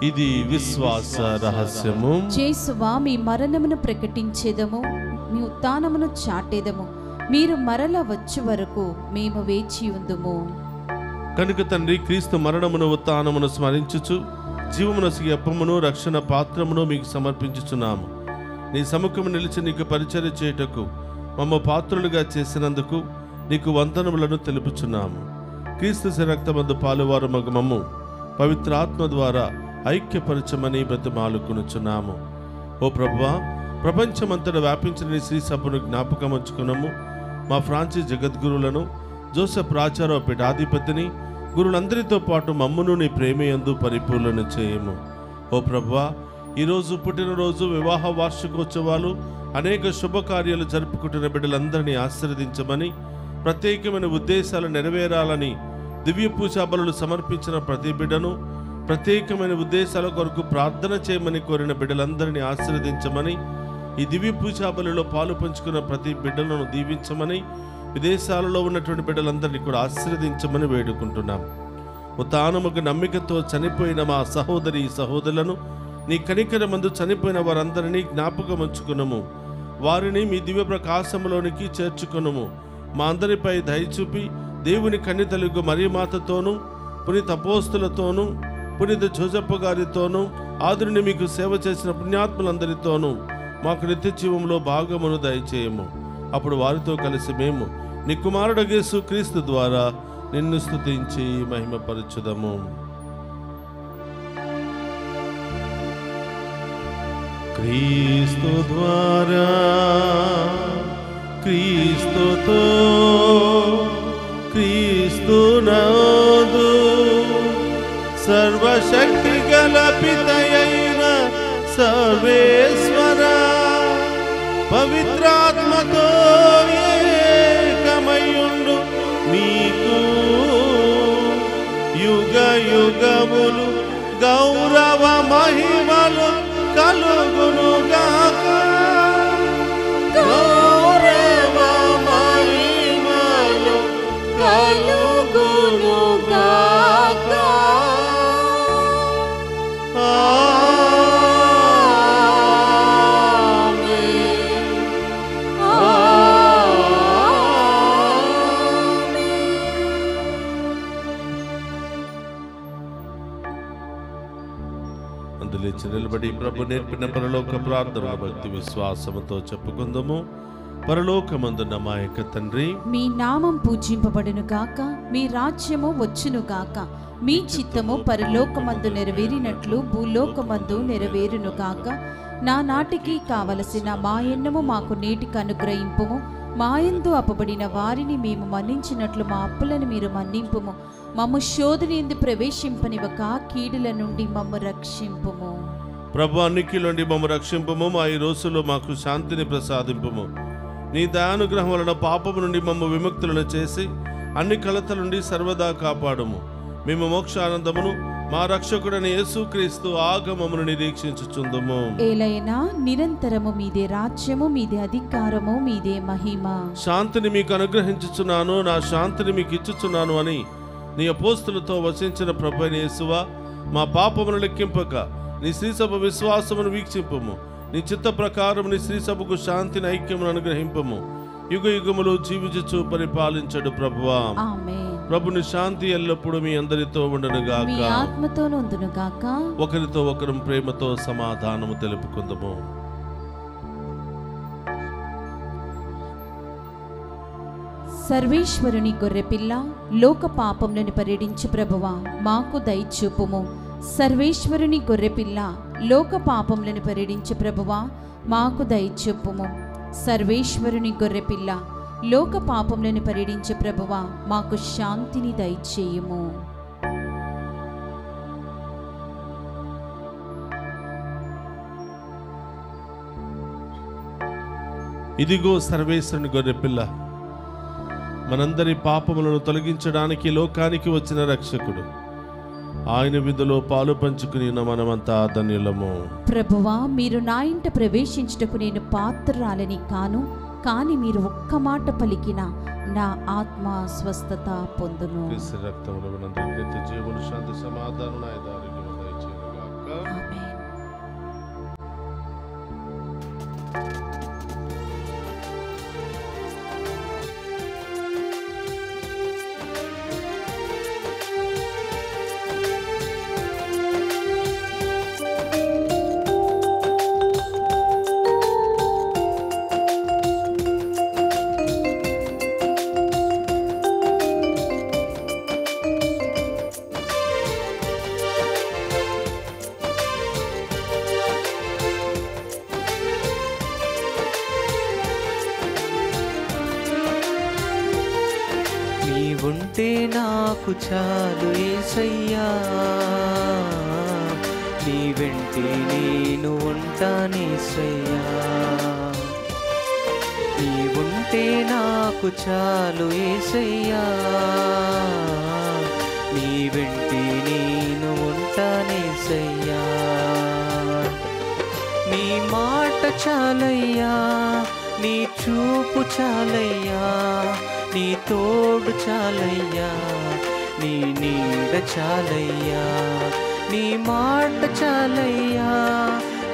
ఇది విశ్వాస రహస్యము. యేసువా, మీ మరణమును ప్రకటించేదము, మీ ఉత్థానమును చాటేదము. మీరు మరల వచ్చే వరకు మేము వేచి ఉందుము. కనుక తండ్రి, క్రీస్తు మరణమును ఉత్థానమును స్మరించుచు జీవమునసిగి అప్పమును రక్షణ పాత్రమును మీకు సమర్పించుచున్నాము. నీ సముఖము నిలిచి నీకు పరిచర్య చేయుటకు మమ్మ పాత్రులుగా చేసినందుకు నీకు వందనములను తెలుపుచున్నాము. క్రీస్తు రక్తమందు పాలువారు మగు మమ్ము పవిత్రాత్మ ద్వారా ఐక్యపరచమని బ్రతిమాలుకొనుచున్నాము. ఓ ప్రభువా, ప్రపంచమంతటా వ్యాపించిన నీ శ్రీ సభను జ్ఞాపకం ఉంచుకున్నాము. మా ఫ్రాన్సిస్ జగద్గురులను, జోసెఫ్ రాచారావు పీఠాధిపతిని, గురులందరితో పాటు మమ్మును నీ ప్రేమయందు పరిపూర్ణ చేయము. ఓ ప్రభువా, ఈరోజు పుట్టినరోజు, వివాహ వార్షికోత్సవాలు, అనేక శుభకార్యాలు జరుపుకుంటున్న బిడ్డలందరినీ ఆశీర్వదించమని, ప్రత్యేకమైన ఉద్దేశాలు నెరవేరాలని దివ్య పూజా బలులు సమర్పించిన ప్రతి బిడ్డను, ప్రత్యేకమైన ఉద్దేశాల కొరకు ప్రార్థన చేయమని కోరిన బిడ్డలందరినీ ఆశీర్వదించమని, ఈ దివ్య పూజా బలులో పాలు పంచుకున్న ప్రతి బిడ్డలను దీవించమని, విదేశాలలో ఉన్నటువంటి బిడ్డలందరినీ కూడా ఆశీర్వదించమని వేడుకుంటున్నాం. ఉత్థానముకు నమ్మికతో చనిపోయిన మా సహోదరి సహోదరులను, నీ కనికరమందు చనిపోయిన వారందరినీ జ్ఞాపకం ఉంచుకున్నాము. వారిని మీ దివ్య ప్రకాశంలోనికి చేర్చుకున్నాము. మా అందరిపై దయ చూపి దేవుని కన్యతలుగు మరియమాతతోనూ, పునీత అపోస్తులతోనూ, పునీత జోసెఫ్ గారితోనూ, ఆదుని మీకు సేవ చేసిన పుణ్యాత్ములందరితోనూ మాకు నిత్య జీవంలో భాగమును దయచేయము. అప్పుడు వారితో కలిసి మేము నీ కుమారుడు యేసు క్రీస్తు ద్వారా నిన్ను స్తుతించి మహిమపరచుదము. క్రీస్తు ద్వారా, క్రీస్తుతో, క్రీస్తునందు సర్వశక్తి గల పితయైన సర్వేశ్వర పవిత్రాత్మతో ఏకమయుండు మీకు యుగ యుగములు గౌరవ మహిమలు కలుగునుగాక. గౌరవ మహిమలు కలుగునుగాక. అందులేచి నిలబడి ప్రభు నేర్పిన పరలోక ప్రార్థన భక్తి విశ్వాసముతో చెప్పుకుందాము. పరలోకమందున్న మా యొక్క తండ్రి, మీ నామం పూజింపబడును గాక, మీ రాజ్యము వచ్చును గాక, మీ చిత్తము పరలోకమందు నెరవేరినట్లు భూలోకమందు నెరవేరును గాక. నానాటికి కావలసిన మా ఎన్నము మాకు నేటికి అనుగ్రహింపుము. మాయందు అప్పబడిన వారిని మేము మన్నించినట్లు మా అప్పులను మీరు మన్నింపుము. మమ్ము శోధన ఎందు ప్రవేశింపనివ్వక కీడుల నుండి మమ్ము రక్షింపుము. ప్రభు అన్నిటి నుండి మమ్ము రక్షింపుము. మా ఈ రోజుల్లో మాకు శాంతిని ప్రసాదింపుము. నీ దయానుగ్రహం వలన పాపము నుండి మమ్ము విముక్తులను చేసి అన్ని కలతల నుండి సర్వదా కాపాడుము. మేము మోక్షానందమును మా రక్షకుడైన యేసుక్రీస్తు ఆగమమును నిరీక్షించుచుందుము. ఏలైనా నిరంతరము మీదే రాజ్యము, మీదే అధికారము, మీదే మహిమ. శాంతిని మీకు అనుగ్రహించుచున్నాను, నా శాంతిని మీకు ఇచ్చుచున్నాను అని నీ అపోస్తులతో వసించిన ప్రభువైన యేసువా, మా పాపమును లెక్కింపక నీ శ్రీసభ విశ్వాసమును వీక్షింపము. నీ చిత్త ప్రకారం నీ శ్రీసభకు శాంతిని ఐక్యమును అనుగ్రహింపము. యుగ యుగములు జీవించుచు పరిపాలించడు ప్రభువా. ఆమేన్. ప్రభుని శాంతి ఎల్లప్పుడూ మీ అందరితో ఉండునుగాక. మీ ఆత్మతోను ఉండునుగాక. ఒకరితో ఒకరు ప్రేమతో సమాధానము తెలుపుకుందాము. సర్వేశ్వరుని గొర్రెపిల్ల, లోక పాపములను పరిహరించు ప్రభువా, మాకు దయచూపుము. సర్వేశ్వరుని గొర్రెపిల్ల, లోక పాపములను పరిహరించు ప్రభువా, మాకు దయచూపుము. సర్వేశ్వరుని గొర్రెపిల్ల, లోక పాపములను పరిహరించు ప్రభువా, మాకు శాంతిని దయచేయుము. ఇదిగో సర్వేశ్వరుని గొర్రెపిల్ల, మనందరి పాపములను తొలగించడానికి లోకానికి వచ్చిన రక్షకుడు. ఆయన విధిలో పాలు పంచుకుని మనమంతా ధన్యులము. ప్రభువా, మీరు నా ఇంట ప్రవేశించుటకు నేను పాత్రురాలని కాను, కానీ మీరు ఒక్క మాట పలికిన నా ఆత్మ స్వస్థత పొందును. క్రీస్తు రక్తములో మనందరికీ నిత్య జీవము, శాంతి, సమాధానం, ఆరోగ్యము దయచేయునుగాక. ఆమేన్. నీవుంటే నాకు చాలు యేసయ్యా, నీ వెంటే నేను ఉంటానేసయ్యా. నీవుంటే నాకు చాలు యేసయ్యా, నీ వెంటే నేను ఉంటానేసయ్యా. నీ మాట చాలయ్యా, నీ చూపు చాలయ్యా, నీ తోడు చాలయ్యా, నీ నీడ చాలయ్యా. నీ మాట చాలయ్యా,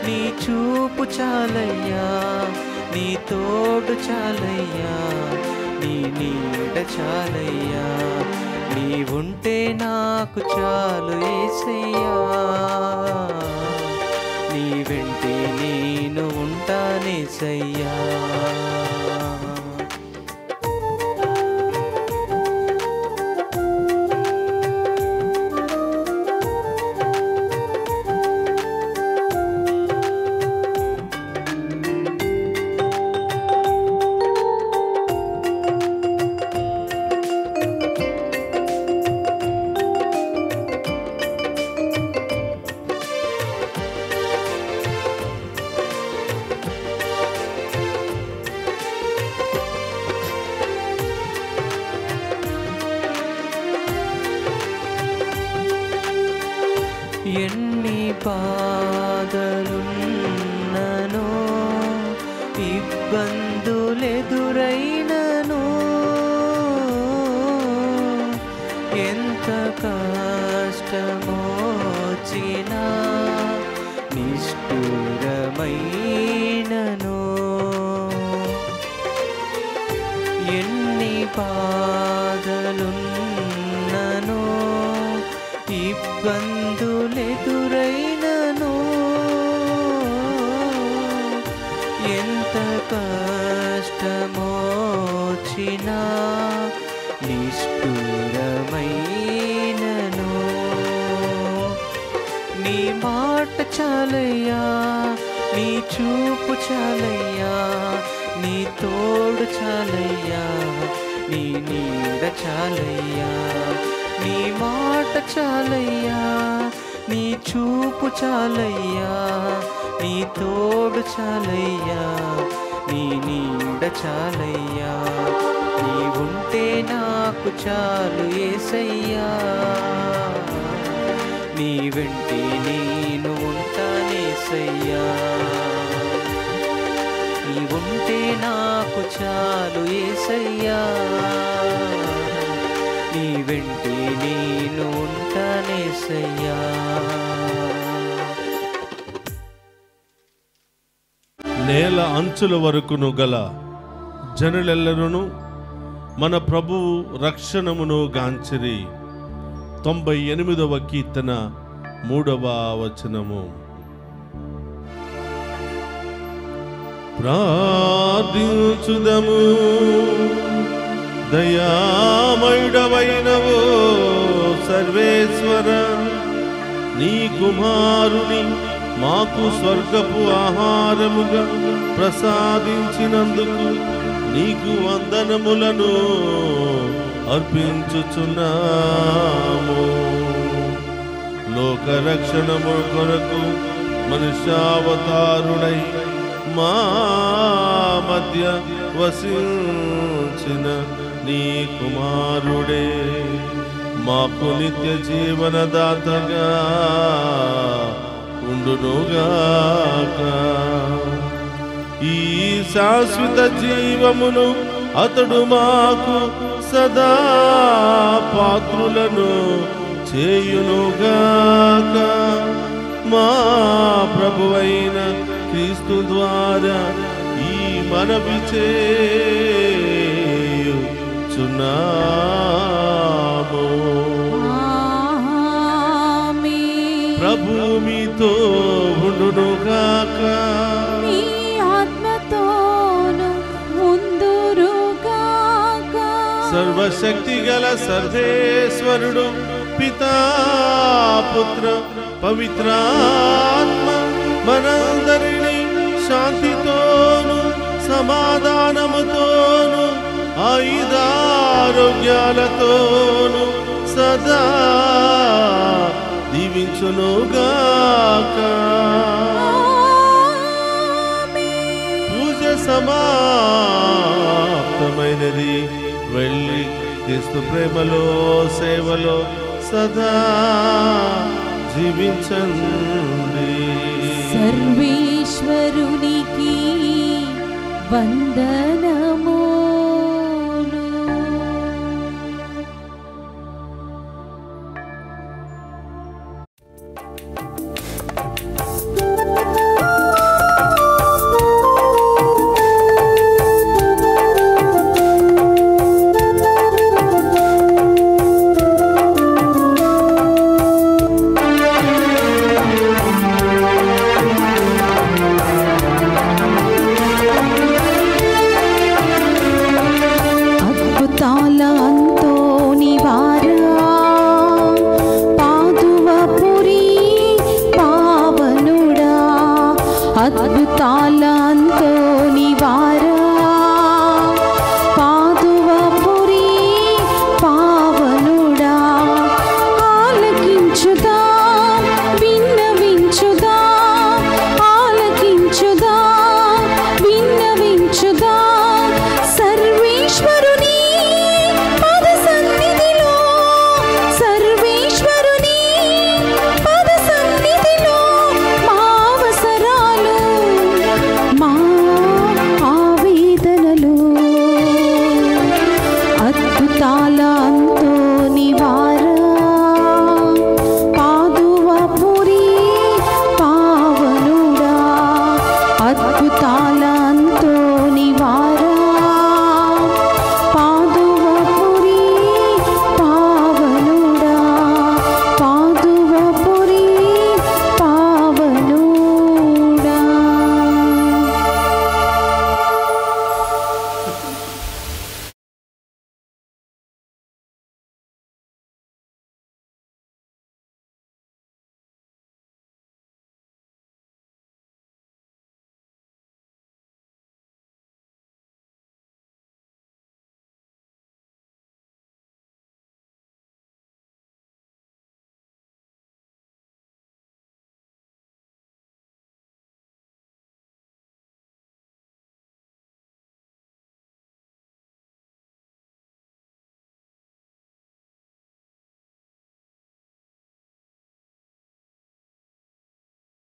నీ చూపు చాలయ్యా, నీ తోడు చాలయ్యా, నీ నీడ చాలయ్యా. నీవుంటే నాకు చాలు యేసయ్యా, నీ వెంటే నేను ఉంటానేసయ్యా. ఎన్ని బాధలున్ననో, ఇబ్బందులెదురైనను, ఎంత కష్టమొచ్చినా నిష్ఠురమైనను, ఎన్ని బాధలున్ననో, ఇబ్బందులెదురైనను, ఎంత కష్టమొచ్చినా నిష్ఠురమైనను, నీ మాట చాలయ్యా, నీ చూపు చాలయ్యా, నీ తోడు చాలయ్యా, నీ నీడ చాలయ్యా. నీ మాట చాలయ్యా, నీ చూపు చాలయ్యా, నీ తోడు చాలయ్యా, నీ నీడ చాలయ్యా. నీవుంటే నాకు చాలు యేసయ్యా, నీ వెంటే నేను ఉంటానేసయ్యా. నీ ఉంటే నాకు చాలు యేసయ్యా, నీ వెంటే నేను ఉంటానేసయ్యా. నేల అంచుల వరకును గల జనులెల్లరును మన ప్రభువు రక్షణమును గాంచిరి. 98వ కీర్తన 3వ వచనము. ప్రార్థించుదము. దయామయుడవైనవో సర్వేశ్వర, నీ కుమారుని మాకు స్వర్గపు ఆహారముగా ప్రసాదించినందుకు నీకు వందనములను అర్పించుచున్నాము. లోకరక్షణము కొరకు మనుష్యావతారుడై మా మధ్య వసించిన నీ కుమారుడే మాకు నిత్య జీవనదాతగా ఉండునుగాక. ఈ శాశ్వత జీవమును అతడు మాకు సదా పాత్రులను చేయునుగాక. మా ప్రభువైన క్రీస్తు ద్వారా ఈ మనవి చేయుచున్నాము. ప్రభు మీతో ఉండునుగాక. మీ ఆత్మతోను ఉందురుగాక. సర్వశక్తి గల సర్వేశ్వరుడు పితా పుత్ర పవిత్రాత్మ మనందరినీ శాంతితోను సమాధానముతోను ఆయుధారోగ్యాలతోను సదా దీవించునుగాక. పూజ సమాప్తమైనది. వెళ్ళి క్రీస్తు ప్రేమలో సేవలో సదా జీవించండి. సర్వేశ్వరునికి వందనము.